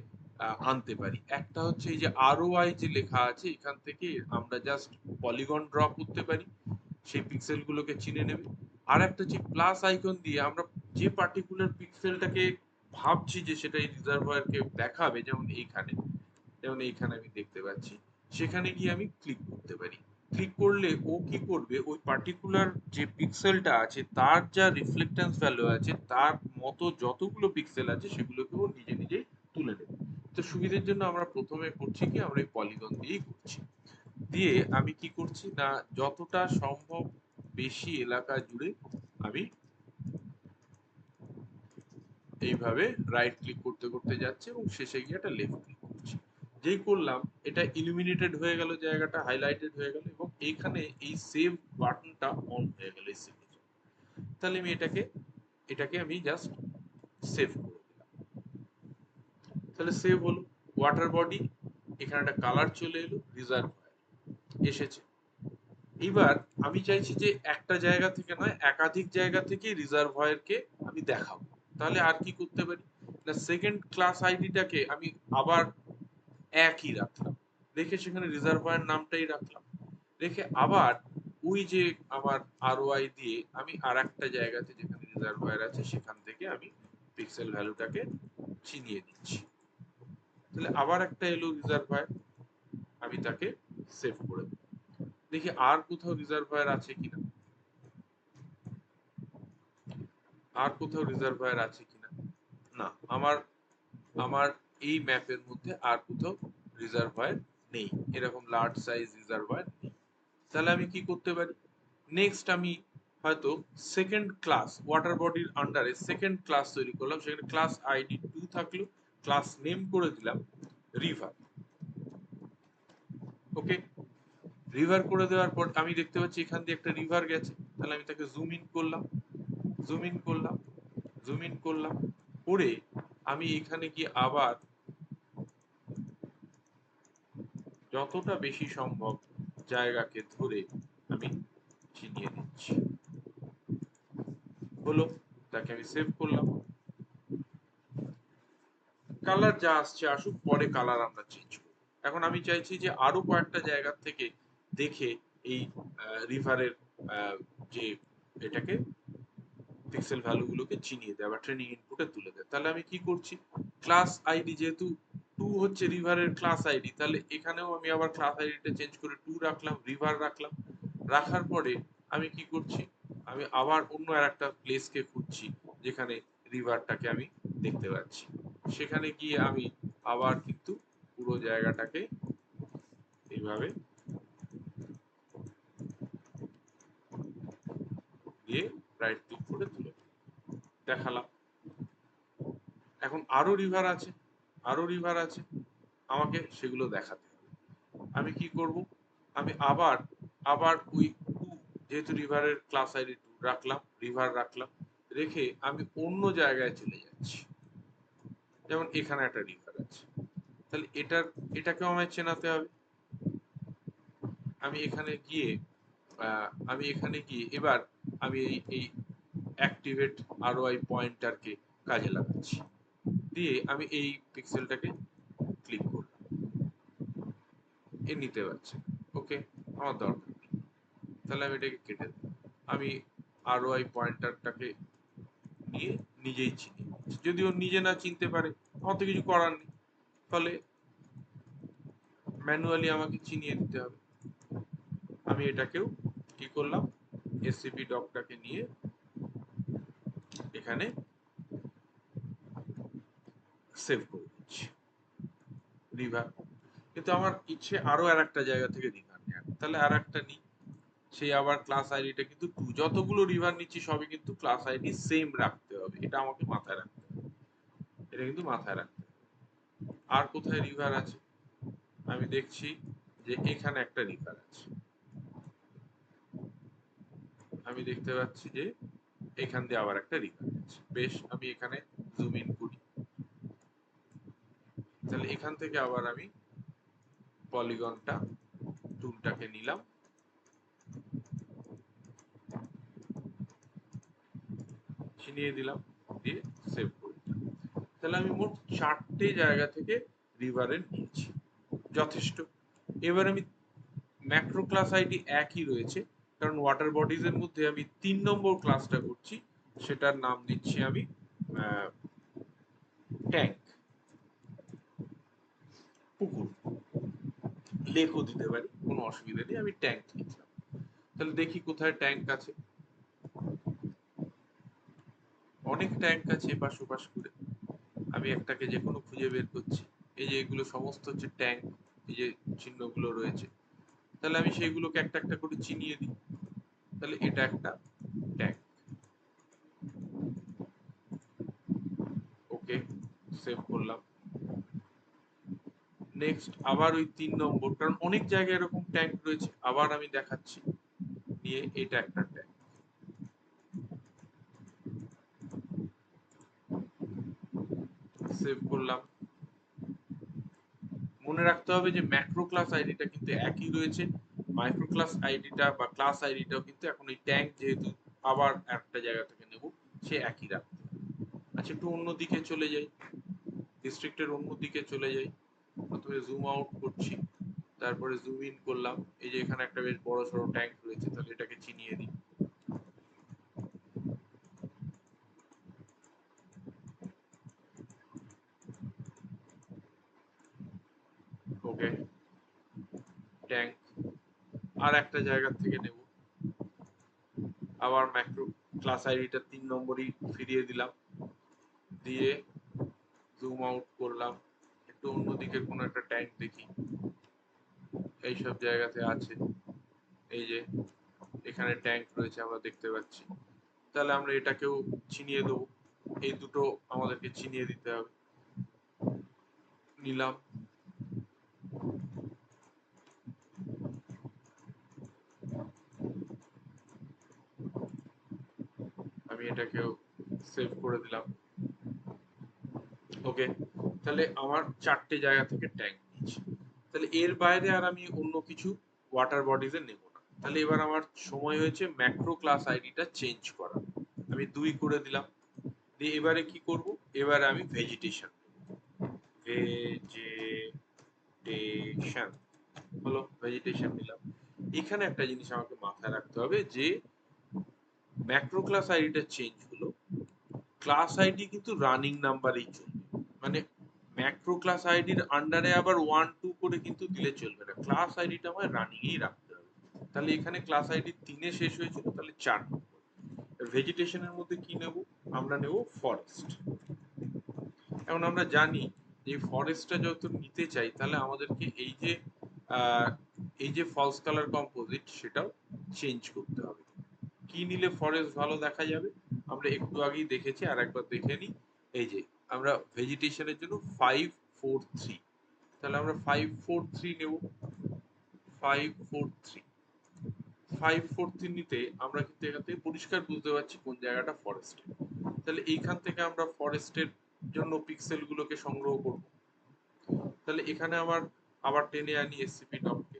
আনতে পারি। একটা হচ্ছে এই যে ROI যে লেখা আছে এখান থেকে আমরা জাস্ট পলিগন ড্র করতে পারি, সেই পিক্সেল গুলোকে চিনে নেবে। আর একটা হচ্ছে প্লাস আইকন দিয়ে আমরা যে পার্টিকুলার পিক্সেলটাকে ভাবছি যে সেটা এই রিজার্ভয়ারকে দেখাবে, যেমন এইখানে আমি দেখতে পাচ্ছি, সেখানে গিয়ে আমি ক্লিক করতে পারি। ক্লিক করলে ও কি করবে, ওই পার্টিকুলার যে পিক্সেলটা আছে তার যা রিফ্লেক্টেন্স ভ্যালু আছে তার মতো যতগুলো পিক্সেল আছে সেগুলোকে ও নিজে নিজেই তুলে নেবে। তো সুবিধের জন্য আমরা প্রথমে করছি কি, আমরা এই পলিগন দিয়েই করছি। দিয়ে আমি কি করছি না, যতটা সম্ভব বেশি এলাকা জুড়ে আমি এইভাবে রাইট ক্লিক করতে করতে যাচ্ছে এবং শেষে গিয়ে একটা লেফট ক্লিক করছি। যেই করলাম এটা ইলুমিনেটেড হয়ে গেল, জায়গাটা হাইলাইটেড হয়ে গেল এবং এইখানে এই সেভ বাটনটা অন হয়ে গেল এই সিগনেচার। তাহলে আমি এটাকে আমি জাস্ট সেভ করে দিলাম। তাহলে সেভ হলো। ওয়াটার বডি, এখানে একটা কালার চলে এলো, রিজার্ভয়ার এসেছে। এবার আমি চাইছি যে একটা জায়গা থেকে নয় একাধিক জায়গা থেকে রিজার্ভয়ারকে আমি দেখাবো। তাহলে আর কি করতে পারি না, সেকেন্ড ক্লাস আইডিটাকে আমি আবার একই রাখলাম, রেখে সেখানে রিজার্ভয়ার নামটাই রাখলাম, রেখে আবার ওই যে আমার ROI দিয়ে আমি আর একটা জায়গাতে যেখানে রিজার্ভয়ার আছে সেখান থেকে আমি পিক্সেল ভ্যালুটাকে চিনিয়ে দিচ্ছি। তাহলে আবার একটা এলো রিজার্ভয়ার, আমি তাকে সেভ করে দিই। দেখি আর কোথাও রিজার্ভয়ার আছে কিনা, আর কোথাও রিজার্ভয়ার আছে কিনা। না, আমার আমার এই ম্যাপের মধ্যে আর কোথাও রিজার্ভয়ার নেই, এরকম লার্জ সাইজ রিজার্ভয়ার নেই। তাহলে আমি কি করতে পারি, নেক্সট আমি হয়তো সেকেন্ড ক্লাস ওয়াটার বডির আন্ডারে সেকেন্ড ক্লাস তৈরি করলাম, সেখানে ক্লাস আইডি 2 থাকলো, ক্লাস নেম করে দিলাম রিভার। ওকে, রিভার করে দেওয়ার পর আমি দেখতে পাচ্ছি এখান দিয়ে একটা রিভার গেছে। তাহলে আমি তাকে জুম ইন করলাম, জুম ইন করলাম, জুম ইন করলাম, করে আমি এখানে গিয়ে আবার যতটা বেশি সম্ভব জায়গাকে ধরে আমি চিনিয়ে দিচ্ছি। হলো, তাকে আমি সেভ করলাম। কালার যা আসছে আসুক, পরে কালার আমরা চেঞ্জ করব। এখন আমি চাইছি যে আরো কয়েকটা জায়গা থেকে দেখে এই রিভারের যে এটাকে পিক্সেল ভ্যালুগুলোকে চিনিয়ে দেয় বা ট্রেনিং ইনপুটে তুলে দেয়। তাহলে আমি কি করছি, ক্লাস আইডি যেহেতু 2 হচ্ছে রিভারের ক্লাস আইডি, তাহলে এখানেও আমি আবার ক্লাস আইডিটা চেঞ্জ করে 2 রাখলাম, রিভার রাখলাম। রাখার পরে আমি কি করছি, আমি আবার অন্য আর একটা প্লেসকে খুঁজছি যেখানে রিভারটাকে আমি দেখতে পাচ্ছি। সেখানে গিয়ে আমি আবার কিন্তু পুরো জায়গাটাকে এইভাবে দিয়ে রাইট ক্লিক করে তুলে দেখালাম। এখন আরো রিভার আছে, আরো রিভার আছে, আমাকে সেগুলো দেখাতে হবে। আমি কি করব, আমি আবার আবার ওই 2, যেহেতু রিভারের ক্লাস আইডি 2 রাখলাম, রিভার রাখলাম, রেখে আমি অন্য জায়গায় চলে যাচ্ছি। যেমন এখানে একটা রিভার আছে, তাহলে এটাকেও আমায় চেনাতে হবে। আমি এখানে গিয়ে এবার আমি এই অ্যাক্টিভেট ROI পয়েন্টারকে কাজে লাগাচ্ছি, দিয়ে আমি এই পিক্সেলটাকে ক্লিক করলাম, এ নিতে পারছে। ওকে, আমার দরকার নেই, তাহলে আমি এটাকে কেটে দিই। আমি ROI পয়েন্টারটাকে নিয়ে নিজেই চিনি, যদি ও নিজে না চিনতে পারে আমার তো কিছু করার নেই, ফলে ম্যানুয়ালি আমাকে চিনিয়ে দিতে হবে। আমি এটাকেও কি করলাম, SCP ডকটাকে নিয়ে এখানে সেভ করে দিচ্ছি রিভার। কিন্তু আমার ইচ্ছে আরো আর একটা জায়গা থেকে রিভার নেওয়ার, তাহলে আর একটা নিই, সেই আবার ক্লাস আইডিটা কিন্তু 2, যতগুলো রিভার নিচ্ছি সবই কিন্তু ক্লাস আইডি সেম রাখতে হবে, এটা আমাকে মাথায় রাখতে হবে, এটা কিন্তু মাথায় রাখতে হবে। আর কোথায় রিভার আছে, আমি দেখছি যে এখানে একটা রিভার আছে, আমি দেখতে পাচ্ছি যে এখান দিয়ে আবার একটা রিভার আছে। বেশ, আমি এখানে জুম ইন করি, তাহলে এখান থেকে আবার আমি পলিগনটা টুলটাকে নিলাম, চিনিয়ে দিলাম, দিয়ে সেভ করে দিলাম। তাহলে আমি মোট 4টে জায়গা থেকে রিভারের নিয়েছি, যথেষ্ট। এবার আমি ম্যাক্রো ক্লাস আইডি একই রয়েছে, কারণ ওয়াটার বডিজ এর মধ্যে আমি 3 নম্বর ক্লাসটা করছি, সেটার নাম দিচ্ছি আমি ট্যাঙ্ক, পুকুর, লেকও দিতে পারি, কোনো অসুবিধা নেই, আমি ট্যাঙ্ক লিখলাম। তাহলে দেখি কোথায় ট্যাঙ্ক আছে। অনেক ট্যাঙ্ক আছে এপাশ ওপাশ করে, আমি একটাকে যে কোনো খুঁজে বের করছি। এই যে এগুলো সমস্ত হচ্ছে ট্যাঙ্ক, এই যে চিহ্নগুলো রয়েছে, তাহলে আমি সেইগুলোকে একটা একটা করে চিনিয়ে দিই। তাহলে এটা একটা ট্যাঙ্ক, ওকে, সেভ করলাম। নেক্সট আবার ওই 3 নম্বর, কারণ অনেক জায়গায় এরকম ট্যাঙ্ক রয়েছে, আবার আমি দেখাচ্ছি নিয়ে, এটা একটা ট্যাঙ্ক, সেভ করলাম। মনে রাখতে হবে যে ম্যাক্রো ক্লাস আইডিটা কিন্তু একই রয়েছে, মাইক্রো ক্লাস আইডিটা বা ক্লাস আইডিটাও কিন্তু এখন এই ট্যাঙ্ক যেহেতু আবার একটা জায়গা থেকে নেব, সে একই রাখতে হবে। আচ্ছা, একটু অন্যদিকে চলে যাই, ডিস্ট্রিক্টের অন্যদিকে চলে যাই। প্রথমে জুম আউট করছি, তারপরে জুম ইন করলাম। এই যে এখানে একটা বেশ বড় সড়ো ট্যাঙ্ক রয়েছে, তাহলে এটাকে চিনিয়ে দিই। ওকে, ট্যাঙ্ক আর একটা জায়গা থেকে নেব, আবার ম্যাক্রো ক্লাস আইডিটা 3 নম্বরই ফিরিয়ে দিলাম, দিয়ে জুম আউট করলাম, একটু অন্যদিকে কোনো একটা ট্যাঙ্ক দেখি, এইসব জায়গাতে আছে। এই যে এখানে ট্যাঙ্ক রয়েছে আমরা দেখতে পাচ্ছি, তাহলে আমরা এটাকেও চিনিয়ে দেবো। এই দুটো আমাদেরকে চিনিয়ে দিতে হবে, নিলাম। আমি এটাকেও সেভ করে দিলাম, ওকে। তাহলে আমার 4টে জায়গা থেকে ট্যাঙ্ক নিয়েছি। তাহলে এর বাইরে আর আমি অন্য কিছু ওয়াটার বডিজে নেব না। তাহলে এবার আমার সময় হয়েছে ম্যাক্রো ক্লাস আইডিটা চেঞ্জ করা। আমি 2 করে দিলাম, দিয়ে এবারে কি করব, এবারে আমি ভেজিটেশন, ভেজিটেশন হলো, ভেজিটেশন নিলাম। এখানে একটা জিনিস আমাকে মাথায় রাখতে হবে যে ম্যাক্রো ক্লাস আইডিটা চেঞ্জ হলো, ক্লাস আইডি কিন্তু রানিং নাম্বারেই চলবে। মানে ম্যাক্রো ক্লাস আইডির আন্ডারে আবার 1 2 করে কিন্তু দিলে চলবে না, ক্লাস আইডিটা আমায় রানিং এই রাখতে হবে। তাহলে এখানে ক্লাস আইডি 3-এ শেষ হয়েছিল, তাহলে 4 নম্বর। ভেজিটেশনের মধ্যে কি নেব, আমরা নেব ফরেস্ট। এখন আমরা জানি যে ফরেস্টটা যত নিতে চাই, তাহলে আমাদেরকে এই যে ফলস কালার কম্পোজিট সেটাও চেঞ্জ করতে হবে। কি নিলে ফরেস্ট ভালো দেখা যাবে, আমরা একটু আগেই দেখেছি, আর একবার দেখে নিই। এই যে আমরা ভেজিটেশনের জন্য 5 4 3, তাহলে আমরা 5 4 3 নেব। 5 4 3, 5 4 3 নিতে আমরা কিন্তু এখান থেকে পরিষ্কার বুঝতে পারছি কোন জায়গাটা ফরেস্ট। তাহলে এইখান থেকে আমরা ফরেস্টের জন্য পিক্সেল গুলোকে সংগ্রহ করব। তাহলে এখানে আমার আবার টেনে আনি এসসিপি ডটকে,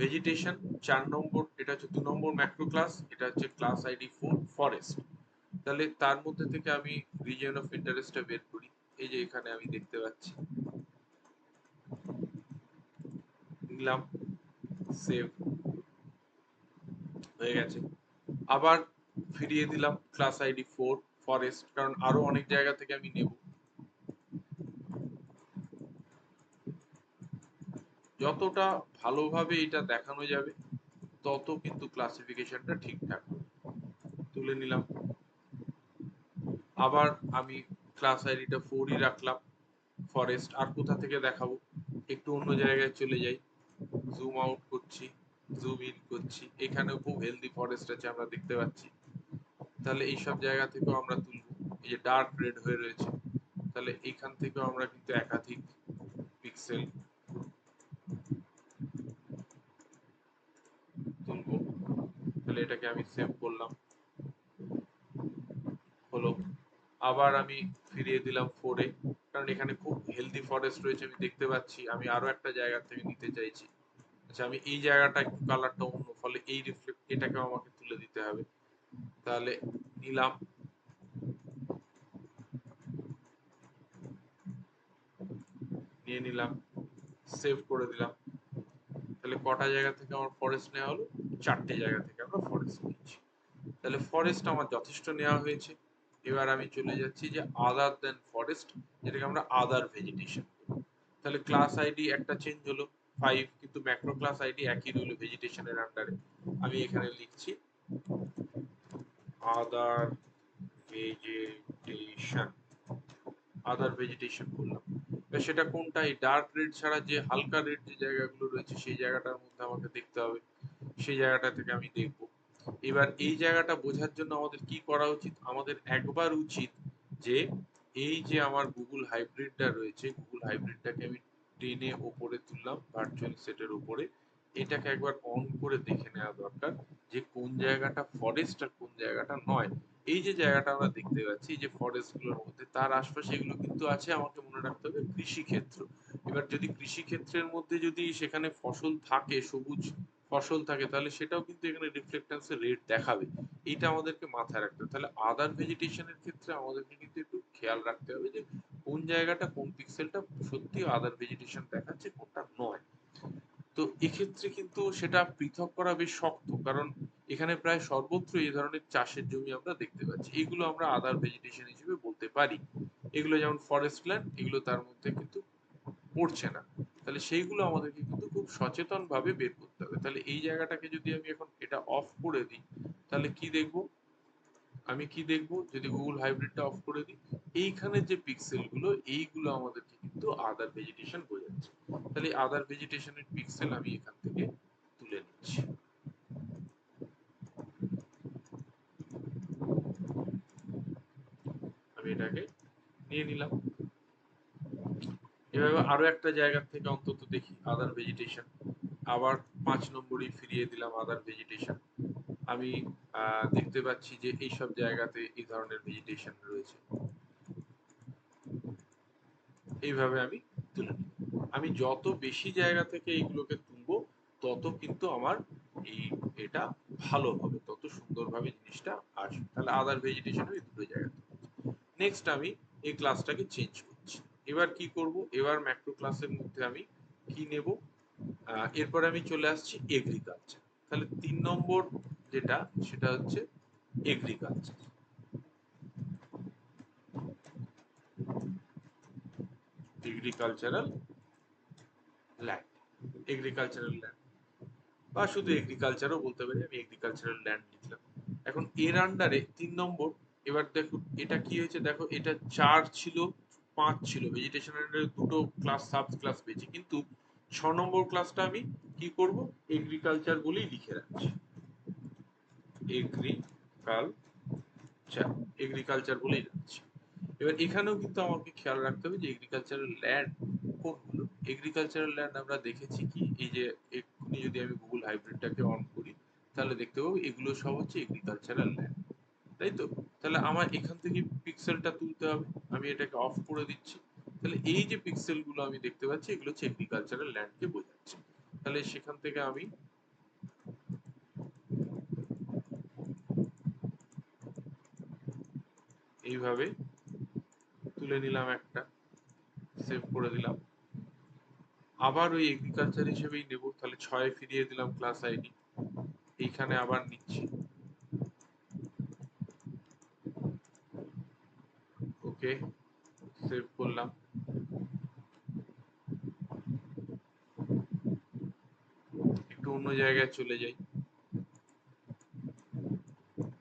ভেজিটেশন 4 নম্বর, এটা হচ্ছে 2 নম্বর ম্যাক্রো ক্লাস, এটা হচ্ছে ক্লাস আইডি 4 ফরেস্ট। তাহলে তার মধ্যে থেকে আমি রিজিয়ন অফ ইন্টারেস্টটা বের করি। এই যে এখানে আমি দেখতে পাচ্ছি, নিলাম, সেভ হয়ে গেছে। আবার ফিরিয়ে দিলাম ক্লাস আইডি 4 ফরেস্ট, কারণ আরো অনেক জায়গা থেকে আমি নেব। যতটা ভালোভাবে এটা দেখানো যাবে তত কিন্তু ক্লাসিফিকেশনটা ঠিকঠাক হবে। তুলে নিলাম, আবার আমি ক্লাস আইডিটা 4ই রাখলাম, ফরেস্ট। আর কোথা থেকে দেখাবো, একটু অন্য জায়গায় চলে যাই, জুম আউট করছি, জুম ইন করছি, এখানেও খুব হেলদি ফরেস্ট আছে আমরা দেখতে পাচ্ছি। তাহলে এইসব জায়গা থেকেও আমরা তুলবো। এই যে ডার্ক রেড হয়ে রয়েছে, তাহলে এইখান থেকেও আমরা কিন্তু একাধিক পিক্সেল তুলবো। তাহলে এটাকে আমি সেভ করলাম, হলো। আবার আমি ফিরিয়ে দিলাম 4-এ, কারণ এখানে খুব হেলদি ফরেস্ট রয়েছে আমি দেখতে পাচ্ছি, আমি আরো একটা জায়গা থেকে নিতে চাইছি। আচ্ছা, আমি এই জায়গাটা একটু কালারটা অন্য, ফলে এই রিফ্লেক্ট এটাকেও আমাকে তুলে দিতে হবে। তাহলে নিলাম, নিয়ে নিলাম, সেভ করে দিলাম। তাহলে কটা জায়গা থেকে আমার ফরেস্ট নেওয়া হলো? 4টে জায়গা থেকে আমরা ফরেস্ট নিয়েছি। তাহলে ফরেস্ট আমার যথেষ্ট নেওয়া হয়েছে। এবার আমি চলে যাচ্ছি যে আদার দেন ফরেস্ট, যেটাকে আমরা আদার ভেজিটেশন। তাহলে ক্লাস আইডি একটা চেঞ্জ হলো 5, কিন্তু ম্যাক্রো ক্লাস আইডি একই রইল ভেজিটেশনের আন্ডারে। আমি এখানে লিখছি আদার ভেজিটেশন, আদার ভেজিটেশন করলাম। সেটা কোনটা? এই ডার্ক রেড ছাড়া যে হালকা রেড যে জায়গাগুলো রয়েছে সেই জায়গাটার মধ্যে আমাকে দেখতে হবে, সেই জায়গাটা থেকে আমি দেখব। এবার এই জায়গাটা বোঝার জন্য আমাদের কি করা উচিত? আমাদের একবার উচিত যে এই যে আমার গুগল হাইব্রিডটা রয়েছে, গুগল হাইব্রিডটাকে আমি টেনে ওপরে তুললাম ভার্চুয়াল সেটের উপরে। এটাকে একবার অন করে দেখে নেওয়া দরকার যে কোন জায়গাটা ফরেস্ট আর কোন জায়গাটা নয়। এই যে জায়গাটা আমরা দেখতে পাচ্ছি যে ফরেস্ট গুলোর মধ্যে, তার আশপাশে এগুলো কিন্তু আছে, আমাকে মনে রাখতে হবে কৃষি ক্ষেত্র। এবার যদি কৃষি ক্ষেত্রের মধ্যে যদি সেখানে ফসল থাকে, সবুজ ফসল থাকে, তাহলে সেটাও কিন্তু এখানে রিফ্লেক্টেন্সের রেট দেখাবে। এটা আমাদেরকে মাথায় রাখতে হবে। তাহলে আদার ভেজিটেশনের ক্ষেত্রে আমাদেরকে কিন্তু একটু খেয়াল রাখতে হবে যে কোন জায়গাটা, কোন পিক্সেলটা সত্যি আদার ভেজিটেশন দেখাচ্ছে, কোনটা নয়। তো এক্ষেত্রে কিন্তু সেটা পৃথক করা বেশ শক্ত, কারণ এখানে প্রায় সর্বত্র এই ধরনের চাষের জমি আমরা দেখতে পাচ্ছি। এগুলো আমরা আদার ভেজিটেশন হিসেবে বলতে পারি। এগুলো যেমন ফরেস্ট ল্যান্ড, এগুলো তার মধ্যে কিন্তু পড়ছে না। তাহলে সেইগুলো আমাদেরকে কিন্তু খুব সচেতন ভাবে বের করতে হবে। তাহলে এই জায়গাটাকে যদি আমি এখন এটা অফ করে দিই, তাহলে কি দেখবো? আমি কি দেখবো যদি গুগল হাইব্রিডটা অফ করে দিই? এইখানে যে পিক্সেল গুলো, এইগুলো আমাদেরকে কিন্তু আদার ভেজিটেশন বোঝাচ্ছে। তাহলে আদার ভেজিটেশনের পিক্সেল আমি এখান থেকে তুলে নিচ্ছি। আমি এটাকে নিয়ে নিলাম। এভাবে আরো একটা জায়গা থেকে অন্তত দেখি আদার ভেজিটেশন। আবার 5 নম্বরই ফিরিয়ে দিলাম আদার ভেজিটেশন। আমি দেখতে পাচ্ছি যে এইসব জায়গাতে এই ধরনের ভেজিটেশন রয়েছে। এইভাবে আমি তুলে নিই। আমি যত বেশি জায়গা থেকে এইগুলোকে তুলবো, তত কিন্তু আমার এই এটা ভালো হবে, তত সুন্দরভাবে জিনিসটা আসবে। তাহলে আদার ভেজিটেশন এই দুটো জায়গা। নেক্সট আমি এই ক্লাসটাকে চেঞ্জ করছি। এবার কি করব? এবার ম্যাক্রো ক্লাসের মধ্যে আমি কি নেব? এরপর আমি চলে আসছি এগ্রিকালচার। তাহলে 3 নম্বর যেটা, সেটা হচ্ছে agriculture. Agricultural land, agricultural land বা শুধু এগ্রিকালচারও বলতে পারি। আমি এগ্রিকালচারাল ল্যান্ড লিখলাম। এখন এর আন্ডারে 3 নম্বর, এবার দেখো এটা কি হয়েছে, দেখো এটা 4 ছিল, 5 ছিল, ভেজিটেশন আন্ডারে দুটো ক্লাস সাব ক্লাস পেয়েছি, কিন্তু 6 নম্বর ক্লাসটা আমি কি করব? এগ্রিকালচার বলেই লিখে রাখছি। এগ্রিকালচার, এগ্রিকালচার বলেই রাখছি। এবার এখানেও কিন্তু আমাকে খেয়াল রাখতে হবে যে এগ্রিকালচারাল ল্যান্ড কোনগুলো। এগ্রিকালচারাল ল্যান্ড আমরা দেখেছি কি, এই যে এক্ষুনি যদি আমি গুগল হাইব্রিডটাকে অন করি, তাহলে দেখতে পাবো এগুলো সব হচ্ছে এগ্রিকালচারাল ল্যান্ড, তাই তো? তাহলে আমার এখান থেকে পিক্সেলটা তুলতে হবে। আমি এটাকে অফ করে দিচ্ছি। তাহলে এই যে পিক্সেল গুলো আমি দেখতে পাচ্ছি, এগুলো হচ্ছে এগ্রিকালচারাল ল্যান্ডকে বোঝাচ্ছে। তাহলে সেখান থেকে আমি এইভাবে তুলে নিলাম একটা, সেভ করে দিলাম। আবার ওই এগ্রিকালচার হিসেবেই নেব। তাহলে 6 ফিরিয়ে দিলাম ক্লাস আইডি, এইখানে আবার নিচ্ছি। ওকে, সেভ করলাম। একটু অন্য জায়গায় চলে যাই,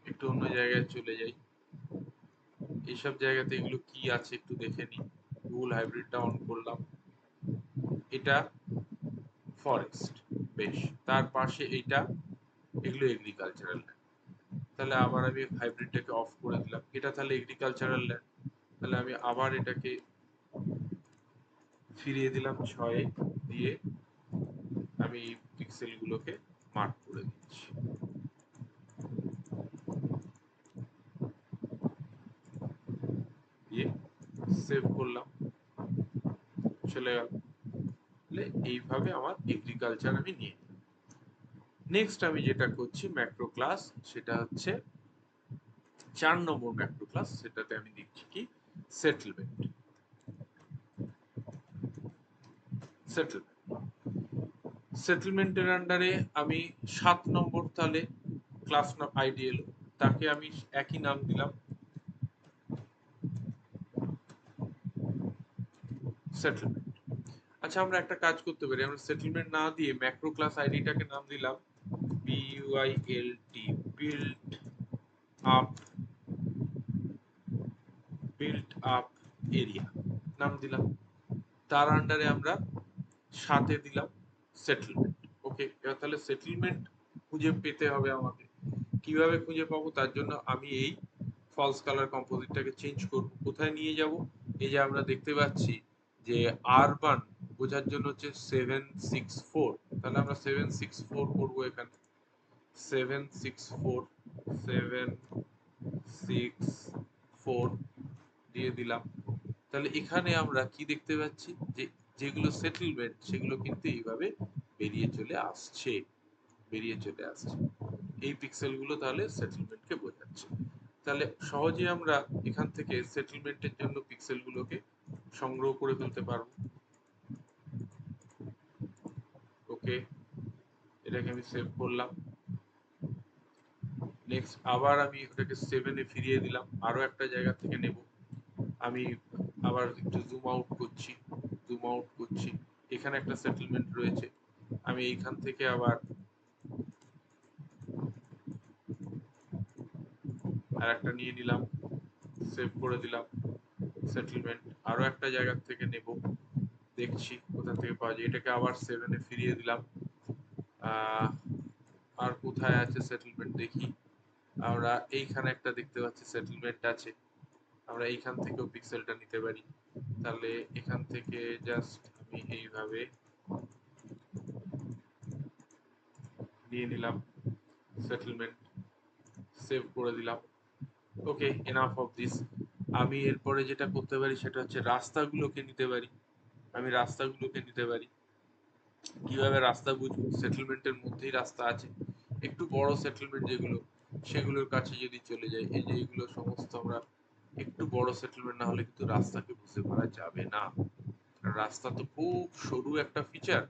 একটু অন্য জায়গায় চলে যাই। এইসব জায়গাতে এগুলো কি আছে একটু দেখে নিই। গুগল হাইব্রিডটা অন করলাম। এটা ফরেস্ট, বেশ। তার পাশে এইটা, এগুলো এগ্রিকালচারাল ল্যান্ড। তাহলে আবার আমি হাইব্রিডটাকে অফ করে দিলাম। এটা তাহলে এগ্রিকালচারাল ল্যান্ড। তাহলে আমি আবার এটাকে ফিরিয়ে দিলাম 6 দিয়ে, আমি পিক্সেল গুলোকে মার্ক করে দিচ্ছি। দিয়ে সেভ করলাম, চলে গেল। তাহলে এইভাবে আমার এগ্রিকালচার আমি নিয়ে নিলাম। নেক্সট আমি যেটা করছি ম্যাক্রো ক্লাস, সেটা হচ্ছে 4 নম্বর ম্যাক্রো ক্লাস। সেটাতে আমি দিচ্ছি কি? সেটেলমেন্ট। সেটেলমেন্ট, সেটেলমেন্টের আন্ডারে আমি 7 নম্বর তাহলে ক্লাস নাম আইডি এলো, তাকে আমি একই নাম দিলাম সেটেলমেন্ট। আচ্ছা, আমরা একটা কাজ করতে পারি, আমরা সেটেলমেন্ট না দিয়ে ম্যাক্রো ক্লাস আইডিটাকে নাম দিলাম B U I L T, built up, built up area নাম দিলাম। তার আন্ডারে আমরা সাথে দিলাম সেটেলমেন্ট। ওকে, এবার তাহলে সেটেলমেন্ট খুঁজে পেতে হবে আমাকে। কিভাবে খুঁজে পাবো? তার জন্য আমি এই ফলস কালার কম্পোজিটটাকে চেঞ্জ করব। কোথায় নিয়ে যাব? এই যে আমরা দেখতে পাচ্ছি যে আরবান বোঝার জন্য হচ্ছে 764, তাহলে আমরা 764 করব এখানে। 764, 764 দিয়ে দিলাম। তাহলে এখানে আমরা কি দেখতে পাচ্ছি যে যেগুলো সেটেলমেন্ট সেগুলো কিন্তু এইভাবে বেরিয়ে চলে আসছে, বেরিয়ে চলে আসছে। এই পিক্সেলগুলো তাহলে সেটেলমেন্টকে বোঝাচ্ছে। তাহলে সহজেই আমরা এখান থেকে সেটেলমেন্টের জন্য পিক্সেলগুলোকে সংগ্রহ করে ফেলতে পারবো। ওকে, এটাকে আমি সেভ করলাম। নেক্সট আবার আমি ওটাকে 7-এ ফিরিয়ে দিলাম, আরো একটা জায়গা থেকে নেব। আমি আবার একটু জুম আউট করছি, জুম আউট করছি, এখানে একটা সেটেলমেন্ট রয়েছে, আমি এইখান থেকে আবার আর একটা নিয়ে নিলাম, সেভ করে দিলাম সেটেলমেন্ট। আরো একটা জায়গা থেকে নেব, দেখছি কোথা থেকে পাওয়া যায়, এটাকে আবার 7-এ ফিরিয়ে দিলাম। আর কোথায় আছে সেটেলমেন্ট দেখি, আমরা এইখানে একটা দেখতে পাচ্ছি সেটেলমেন্ট আছে, আমরা এইখান থেকেও পিক্সেলটা নিতে পারি। তাহলে এখান থেকে জাস্ট আমি এইভাবে নিয়ে নিলাম সেটেলমেন্ট, সেভ করে দিলাম। ওকে, এনাফ অফ দিস। আমি এরপরে যেটা করতে পারি সেটা হচ্ছে রাস্তাগুলোকে নিতে পারি, আমি রাস্তাগুলোকে নিতে পারি। কিভাবে রাস্তা বুঝবো? সেটেলমেন্টের মধ্যেই রাস্তা আছে, একটু বড় সেটেলমেন্ট যেগুলো সেগুলোর কাছে যদি চলে যাই, এই যে এগুলো সমস্ত আমরা একটু বড় সেটেলমেন্ট না হলে কিন্তু রাস্তাকে বুঝতে পারা যাবে না। রাস্তা তো খুব সরু একটা ফিচার,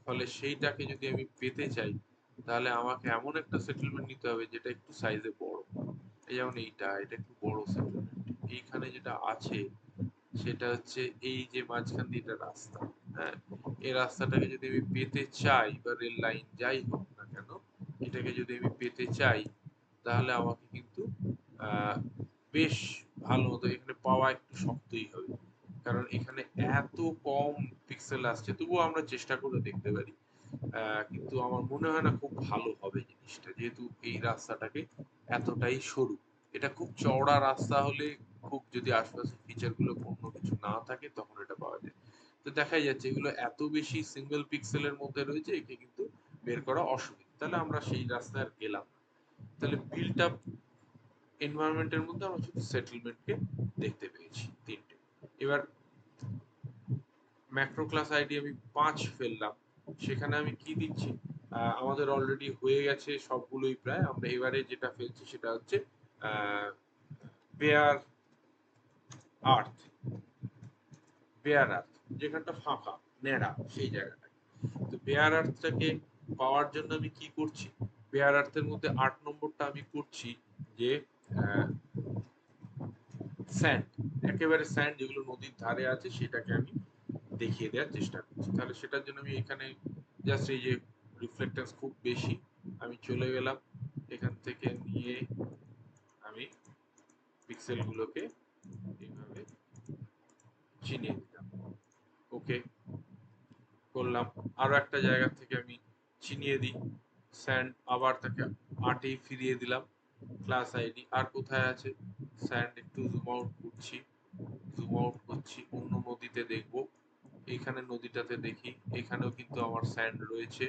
ফলে সেইটাকে যদি আমি পেতে চাই তাহলে আমাকে এমন একটা সেটেলমেন্ট নিতে হবে যেটা একটু সাইজে বড়। এই যেমন এটা একটু বড় সেটেলমেন্ট। এইখানে যেটা আছে সেটা হচ্ছে এই যে মাঝখান দিয়ে একটা রাস্তা, হ্যাঁ, এই রাস্তাটাকে যদি আমি পেতে চাই বা রেল লাইন যাই হোক না কেন, এটাকে যদি আমি পেতে চাই তাহলে আমাকে কিন্তু আহ, বেশ ভালো মতো এখানে পাওয়া একটু শক্তই হবে, কারণ এখানে এত কম পিক্সেল আসছে। তবুও আমরা চেষ্টা করে দেখতে পারি, কিন্তু আমার মনে হয় না খুব ভালো হবে জিনিসটা, যেহেতু এই রাস্তাটাকে এতটাই সরু। এটা খুব চওড়া রাস্তা হলে, খুব যদি আশপাশে ফিচার গুলো অন্য কিছু না থাকে তখন এটা পাওয়া যায়। তো দেখাই যাচ্ছে এগুলো এত বেশি সিঙ্গেল পিক্সেলের মধ্যে রয়েছে, একে কিন্তু বের করা অসুবিধা। তাহলে আমরা সেই রাস্তায় আর গেলাম না। তাহলে বিল্ট আপ এনভায়রনমেন্টের মধ্যে আমরা শুধু সেটেলমেন্টকে দেখতে পেয়েছি তিনটে। এবার ম্যাক্রো ক্লাস আইডি আমি 5 ফেললাম, সেখানে আমি কি দিচ্ছি? আমাদের অলরেডি হয়ে গেছে সবগুলোই প্রায়। আমরা এবারে যেটা ফেলছি সেটা হচ্ছে বেয়ার আর্থ, বেয়ার আর্থ যেখানটা ফাঁকা ন্যাড়া সেই জায়গাটা। তো বেয়ার আর্থটাকে পাওয়ার জন্য আমি কি করছি? বেয়ার আর্থের মধ্যে 8 নম্বরটা আমি করছি যে স্যান্ড, একেবারে স্যান্ড যেগুলো নদীর ধারে আছে সেটাকে আমি দেখিয়ে দেওয়ার চেষ্টা করছি। তাহলে সেটার জন্য আমি এখানে জাস্ট এই যে রিফ্লেক্টেন্স খুব বেশি, আমি চলে গেলাম এখান থেকে নিয়ে আমি পিক্সেলগুলোকে এইভাবে চিনিয়ে দিলাম। ওকে করলাম, আরো একটা জায়গা থেকে আমি চিনিয়ে দিই স্যান্ড, আবার তাকে 8-এই ফিরিয়ে দিলাম ক্লাস আইডি। আর কোথায় আছে স্যান্ড? একটু জুম আউট করছি, জুম আউট করছি, অন্য নদীতে দেখবো। এইখানে নদীটাতে দেখি, এখানেও কিন্তু আমার স্যান্ড রয়েছে।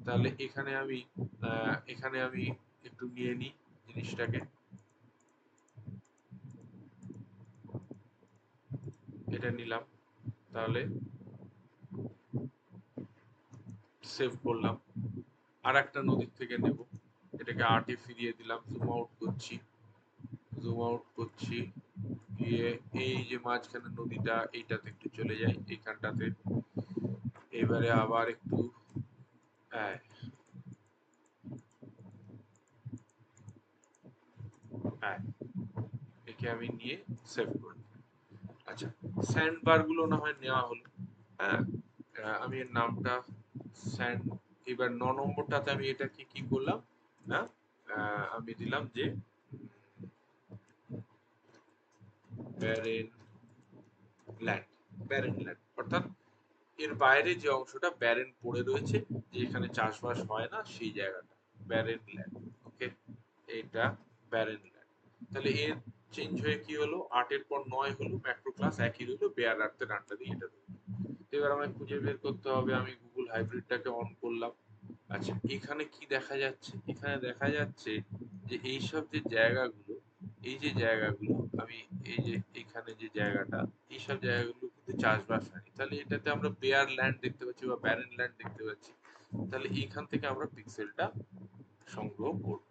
তাহলে এখানে আমি একটু নিয়ে নিই জিনিসটাকে, এটা নিলাম, তাহলে সেভ করলাম। আর একটা নদীর থেকে নেব, এটাকে 8-এ ফিরিয়ে দিলাম, জুম আউট করছি, জুম আউট করছি, গিয়ে এই যে মাঝখানে নদীটা এইটাতে একটু চলে যাই, এইখানটাতে এবারে আবার একটু একে আমি নিয়ে সেভ করে দিই। আচ্ছা, স্যান্ড বার গুলো না হয় নেওয়া হলো। হ্যাঁ, আমি এর নামটা স্যান্ড, এবার 9 নম্বরটাতে আমি এটাকে কি করলাম, হ্যাঁ, আমি দিলাম যে ব্যারেন ল্যান্ড, ব্যারেন ল্যান্ড, অর্থাৎ এর বাইরে যে অংশটা ব্যারেন পড়ে রয়েছে, যে এখানে চাষবাস হয় না সেই জায়গাটা ব্যারেন ল্যান্ড। ওকে, এটা ব্যারেন ল্যান্ড। তাহলে এর চেঞ্জ হয়ে কি হলো, 8 এর পর 9 হলো, ম্যাক্রো ক্লাস একই রইলো, বেয়ার আর্থে ডানটা দিয়ে এটা রইলো। এবার আমায় খুঁজে বের করতে হবে, আমি গুগল হাইব্রিডটাকে অন করলাম। আচ্ছা, এখানে কি দেখা যাচ্ছে, এখানে দেখা যাচ্ছে যে এইসব যে জায়গাগুলো, এই যে জায়গাগুলো, আমি এই যে এখানে যে জায়গাটা, এইসব জায়গাগুলো কিন্তু চাষবাস হয়নি। তাহলে এটাতে আমরা বেয়ার ল্যান্ড দেখতে পাচ্ছি বা ব্যারেন ল্যান্ড দেখতে পাচ্ছি। তাহলে এইখান থেকে আমরা পিক্সেলটা সংগ্রহ করব,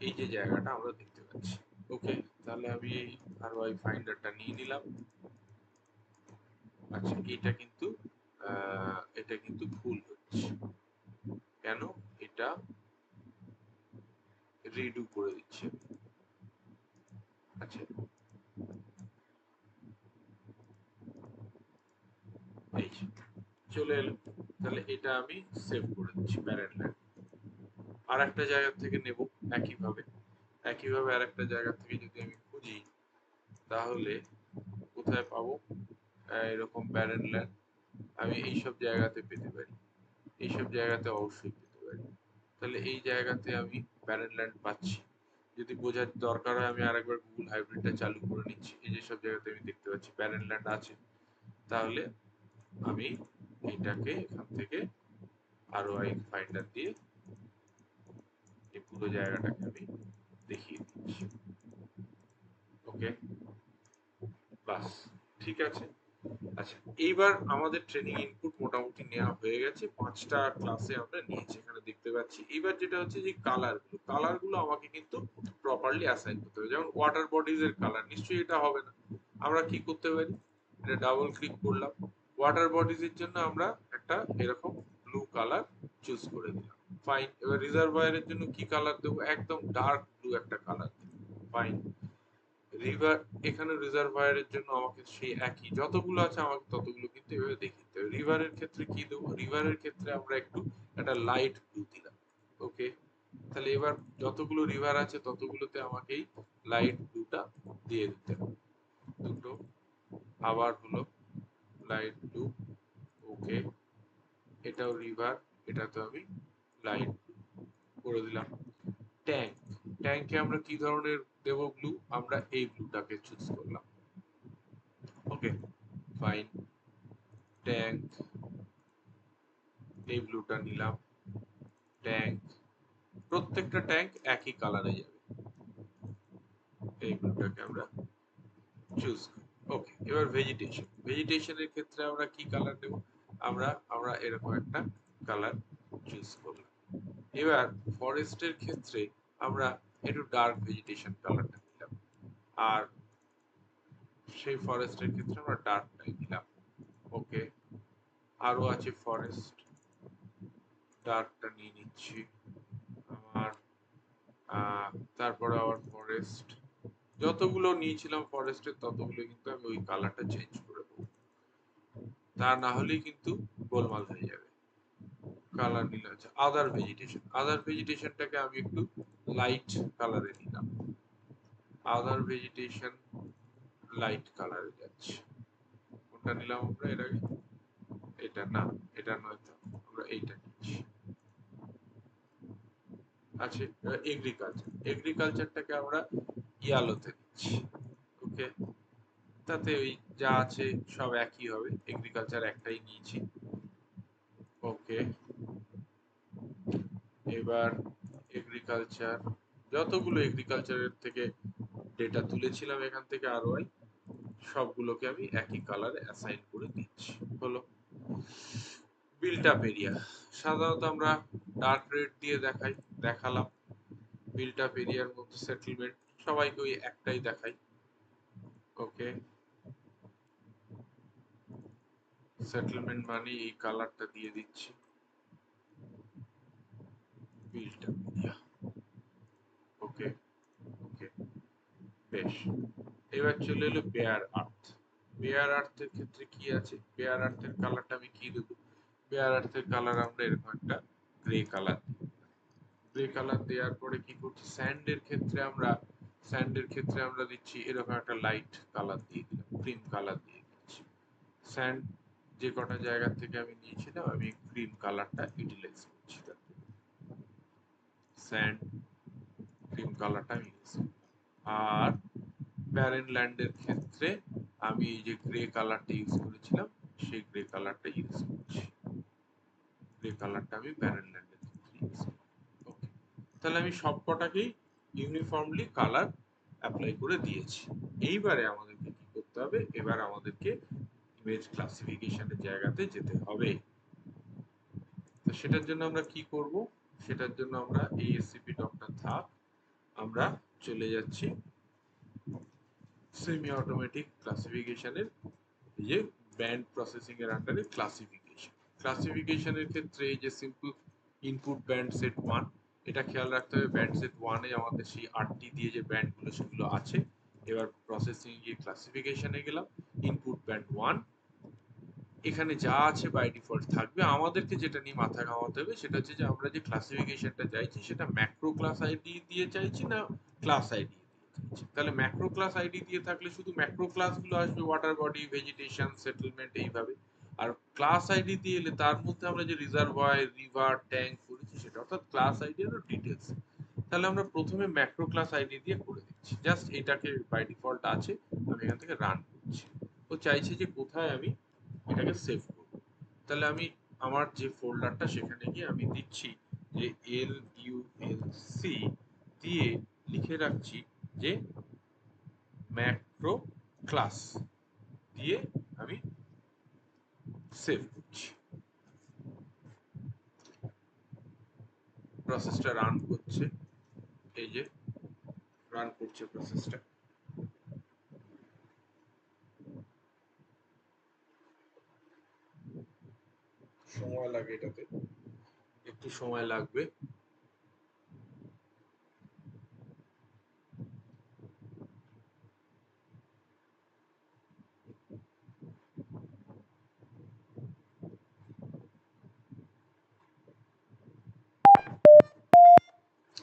এই যে জায়গাটা আমরা দেখতে পাচ্ছি। ওকে, তাহলে আমি এই ROI ফাইন্ডারটা নিয়ে নিলাম। আচ্ছা, এটা কিন্তু ভুল হচ্ছে কেন, এটা রিডু করে দিচ্ছি। আচ্ছা, এই যে চলে এলো। তাহলে এটা আমি সেভ করে দিচ্ছি প্যারেন্ট ল্যান্ড। আর একটা জায়গা থেকে নেব, একইভাবে আর একটা জায়গা থেকে যদি আমি খুঁজি, তাহলে কোথায় পাবো, এরকম প্যারেন্ট ল্যান্ড আমি এইসব জায়গাতে পেতে পারি, এইসব জায়গাতে অবশ্যই পেতে পারি। তাহলে এই জায়গাতে আমি প্যারেন্ট ল্যান্ড পাচ্ছি। যদি বোঝার দরকার হয় আমি আরেকবার গুগল হাইব্রিডটা চালু করে নিচ্ছি, এই যে সব জায়গাতে আমি দেখতে পাচ্ছি প্যারেন্ট ল্যান্ড আছে। তাহলে আমি এইটাকে এখান থেকে ROI ফাইন্ডার দিয়ে এই পুরো জায়গাটাকে আমি দেখিয়ে দিচ্ছি। ওকে, বাস, ঠিক আছে। আচ্ছা, এইবার আমাদের ট্রেনিং ইনপুট মোটামুটি নেওয়া হয়ে গেছে, 5টা ক্লাসে আমরা নিয়েছি, এখানে দেখতে পাচ্ছি। এইবার যেটা হচ্ছে যে কালারগুলো আমাকে কিন্তু প্রপারলি অ্যাসাইন করতে হবে। যেমন ওয়াটার বডিজ এর কালার, নিশ্চয়ই এটা হবে না। আমরা কি করতে পারি, এটা ডাবল ক্লিক করলাম, ওয়াটার বডিজ এর জন্য আমরা একটা এরকম ব্লু কালার চুজ করে দিলাম। ফাইন। এবার রিজার্ভয়ারের জন্য কি কালার দেবো, একদম ডার্ক ব্লু একটা কালার দেবো। ফাইন। রিভার, এখানে রিজার্ভয়ারের জন্য আমাকে সেই একই যতগুলো আছে আমাকে ততগুলো কিন্তু এভাবে দেখিয়ে দিতে হবে। রিভারের ক্ষেত্রে কি দেবো, রিভারের ক্ষেত্রে আমরা একটু একটা লাইট ব্লু দিলাম। ওকে, তাহলে এবার যতগুলো রিভার আছে ততগুলোতে আমাকে এই লাইট ব্লুটা দিয়ে দিতে হবে। দুটো আবার হলো লাইট ব্লু। ওকে, এটাও রিভার, এটাতে আমি লাইট ব্লু করে দিলাম। ট্যাঙ্ক, ট্যাঙ্কে আমরা কি ধরনের দেব ব্লু, আমরা এই ব্লুটাকে চুজ করলাম। ওকে, ফাইন। ট্যাঙ্ক, এই ব্লুটা নিলাম। ট্যাঙ্ক, প্রত্যেকটা ট্যাঙ্ক একই কালারে যাবে, এই ব্লুটাকে আমরা চুজ করি। ওকে, এবার ভেজিটেশনের ক্ষেত্রে আমরা কি কালার দেব, আমরা আমরা এরকম একটা কালার চুজ করলাম। এবার ফরেস্টের ক্ষেত্রে আমরা একটু ডার্ক ভেজিটেশন কালারটা নিলাম, আর সেই ফরেস্টের ক্ষেত্রে আমরা ডার্কটাই দিলাম। ওকে, আরো আছে ফরেস্ট, ডার্কটা নিয়ে নিচ্ছি আমার। তারপরে আবার ফরেস্ট, যতগুলো নিয়েছিলাম ফরেস্টের ততগুলো কিন্তু আমি ওই কালারটা চেঞ্জ করে দেবো, তা না হলেই কিন্তু গোলমাল হয়ে যাবে। কালার নিলাম, আচ্ছা আদার ভেজিটেশনটাকে আমি একটু লাইট কালারে নিলাম। আদার ভেজিটেশন লাইট কালারে যাচ্ছে। কোনটা নিলাম আমরা এর আগে, এটা না, এটা নয়, তো আমরা এইটা নিচ্ছি। আচ্ছা, এগ্রিকালচারটাকে আমরা ইয়ালোতে নিচ্ছি। ওকে, তাতে ওই যা আছে সব একই হবে, এগ্রিকালচার একটাই নিয়েছি। ওকে, এবার এগ্রিকালচার, যতগুলো এগ্রিকালচারের থেকে ডেটা তুলেছিলাম এখান থেকে ROI, সবগুলোকে আমি একই কালারে অ্যাসাইন করে দিচ্ছি। হলো। বিল্ট আপ এরিয়া, সাধারণত আমরা ডার্ক রেড দিয়ে দেখালাম। বিল্ট আপ এরিয়ার মধ্যে সেটেলমেন্ট, সবাইকে ওই একটাই দেখাই। ওকে, সেটেলমেন্ট মানে এই কালারটা দিয়ে দিচ্ছি, বিল্ট আপ এরিয়া। ওকে ওকে, বেশ। এবার চলে এলো বেয়ার আর্থ। বেয়ার আর্থের ক্ষেত্রে কি আছে, বেয়ার আর্থের কালারটা আমি কি দেবো, বেয়ার আর্থের কালার আমরা এরকম একটা গ্রে কালার দিই। গ্রে কালার দেওয়ার পরে কি করছি, স্যান্ডের ক্ষেত্রে আমরা দিচ্ছি এরকম একটা লাইট কালার দিয়ে দিলাম, ক্রিম কালার দিয়ে দিচ্ছি। স্যান্ড যে কটা জায়গা থেকে আমি নিয়েছিলাম আমি ক্রিম কালারটা ইউটিলাইজ করছি, স্যান্ড ক্রিম কালারটা আমি ইউজ করলাম। আর ব্যারেন ল্যান্ডের ক্ষেত্রে আমি এই যে গ্রে কালারটা ইউজ করেছিলাম সেই গ্রে কালারটা ইউজ করছি, গ্রে কালারটা আমি ব্যারেন ল্যান্ডের ক্ষেত্রে ইউজ করছি। ওকে, তাহলে আমি সব কটাকেই ইউনিফর্মলি কালার অ্যাপ্লাই করে দিয়েছি। এইবারে আমাদেরকে কি করতে হবে, এবার আমাদেরকে ইমেজ ক্লাসিফিকেশনের জায়গাতে যেতে হবে। তো সেটার জন্য আমরা কি করব, সেটার জন্য আমরা এই এসসিপি ডটটা থাক, আমরা চলে যাচ্ছি সেমি অটোমেটিক ক্লাসিফিকেশনের এই যে ব্যান্ড প্রসেসিং এর আন্ডারে ক্লাসিফিকেশনের ক্ষেত্রে এই যে সিম্পল ইনপুট ব্যান্ড সেট 1, এটা খেয়াল রাখতে হবে ব্যান্ড সেট 1 এ আমাদের সেই 8টি দিয়ে যে ব্যান্ডগুলো সেগুলো আছে। এবার প্রসেসিং গিয়ে ক্লাসিফিকেশনে গেলাম, ইনপুট ব্যান্ড 1, এখানে যা আছে বাই ডিফল্ট থাকবে। আমাদেরকে যেটা নিয়ে মাথা ঘামাতে হবে সেটা হচ্ছে যে আমরা যে ক্লাসিফিকেশনটা চাইছি সেটা ম্যাক্রো ক্লাস আইডি দিয়ে চাইছি না ক্লাস আইডি দিয়ে চাইছি। তাহলে ম্যাক্রো ক্লাস আইডি দিয়ে থাকলে শুধু ম্যাক্রো ক্লাসগুলো আসবে, ওয়াটার বডি, ভেজিটেশন, সেটেলমেন্ট, এইভাবে। আর ক্লাস আইডি দিয়ে এলে তার মধ্যে আমরা যে রিজার্ভয়ার, রিভার, ট্যাঙ্ক করেছি সেটা, অর্থাৎ ক্লাস আইডি আর ডিটেলস। তাহলে আমরা প্রথমে ম্যাক্রো ক্লাস আইডি দিয়ে করে দিচ্ছি, জাস্ট এটাকে বাই ডিফল্ট আছে, আমি এখান থেকে রান করছি। ও চাইছে যে কোথায় আমি এটাকে সেভ করব। তাহলে আমি আমার যে ফোল্ডারটা সেখানে গিয়ে আমি দিচ্ছি যে LULC দিয়ে লিখে রাখছি যে ম্যাক্রো ক্লাস দিয়ে আমি সেভ করছি। প্রসেসটা রান করছে, এই যে রান করছে প্রসেসটা। সময় লাগে, এটাতে একটু সময় লাগবে।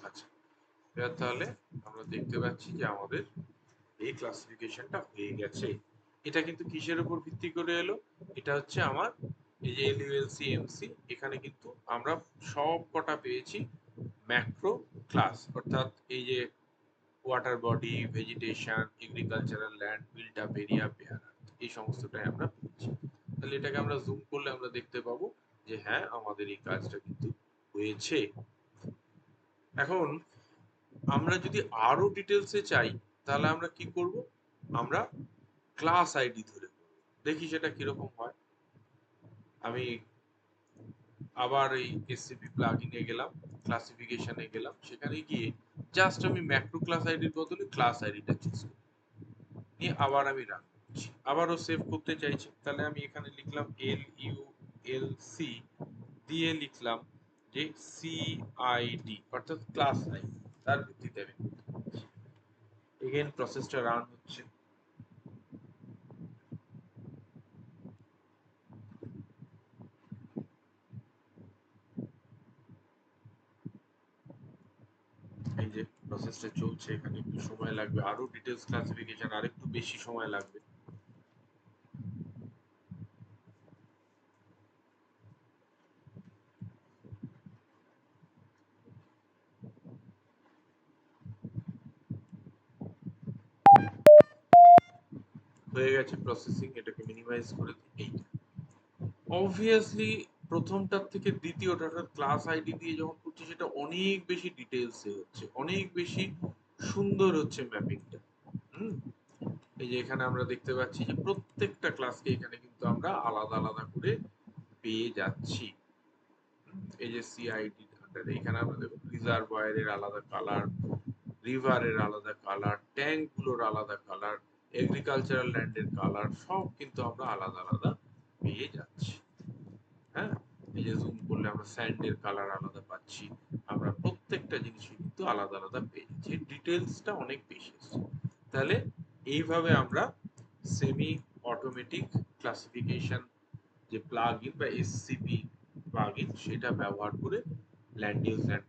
আচ্ছা, এবার তাহলে আমরা দেখতে পাচ্ছি যে আমাদের এই ক্লাসিফিকেশনটা হয়ে গেছে। এটা কিন্তু কিসের উপর ভিত্তি করে এলো, এটা হচ্ছে আমার এই যে LULC MC, এখানে কিন্তু আমরা সব কটা পেয়েছি ম্যাক্রো ক্লাস, অর্থাৎ এই যে water body, vegetation, agricultural land, built up area, bare earth, এই সমস্তটাই আমরা পেয়েছি। তাহলে এটাকে আমরা জুম করলে আমরা দেখতে পাবো যে হ্যাঁ আমাদের এই কাজটা কিন্তু হয়েছে। এখন আমরা যদি আরো ডিটেলসে চাই তাহলে আমরা কি করব, আমরা ক্লাস আইডি ধরে করব। দেখি সেটা কিরকম হয়। আমি আবার এই এসসিপি প্লাগইনে গেলাম, ক্লাসিফিকেশনে গেলাম, সেখানে গিয়ে জাস্ট আমি ম্যাক্রো ক্লাস আইডির বদলে ক্লাস আইডিটা চুজ করি, নিয়ে আবার আমি রান করছি। আবারও সেভ করতে চাইছি, তাহলে আমি এখানে লিখলাম LULC দিয়ে লিখলাম যে CID, অর্থাৎ ক্লাস আইডি, তার ভিত্তিতে আমি এগেইন প্রসেসটা রান হচ্ছে। এই যে প্রসেসটা চলছে, এখানে একটু সময় লাগবে, আরো ডিটেলস ক্লাসিফিকেশন আর একটু বেশি সময় লাগবে। হয়ে গেছে প্রসেসিং, এটাকে মিনিমাইজ করে দিই। অবভিয়াসলি প্রথমটার থেকে দ্বিতীয়টা অর্থাৎ ক্লাস আইডি দিয়ে যখন করছি সেটা অনেক বেশি ডিটেলসে হচ্ছে, অনেক বেশি সুন্দর হচ্ছে ম্যাপিংটা। হুম, এই যে এখানে আমরা দেখতে পাচ্ছি যে প্রত্যেকটা ক্লাসকে এখানে কিন্তু আমরা আলাদা আলাদা করে পেয়ে যাচ্ছি। এই যে সিআইডি আন্ডারে এখানে আমরা দেখব রিজার্ভয়ারের আলাদা কালার, রিভারের আলাদা কালার, ট্যাঙ্ক গুলোর আলাদা কালার, এগ্রিকালচারাল ল্যান্ডের কালার, সব কিন্তু আমরা আলাদা আলাদা পেয়ে যাচ্ছি। হ্যাঁ, এই যে জুম করলে আমরা স্যান্ডের কালার আলাদা পাচ্ছি, আমরা প্রত্যেকটা জিনিসই কিন্তু আলাদা আলাদা পেয়ে যাচ্ছি, ডিটেলসটা অনেক বেশি এসছে। তাহলে এইভাবে আমরা সেমি অটোমেটিক ক্লাসিফিকেশন যে প্লাগ ইন বা এসসিপি প্লাগ ইন সেটা ব্যবহার করে ল্যান্ড ইউজ ল্যান্ড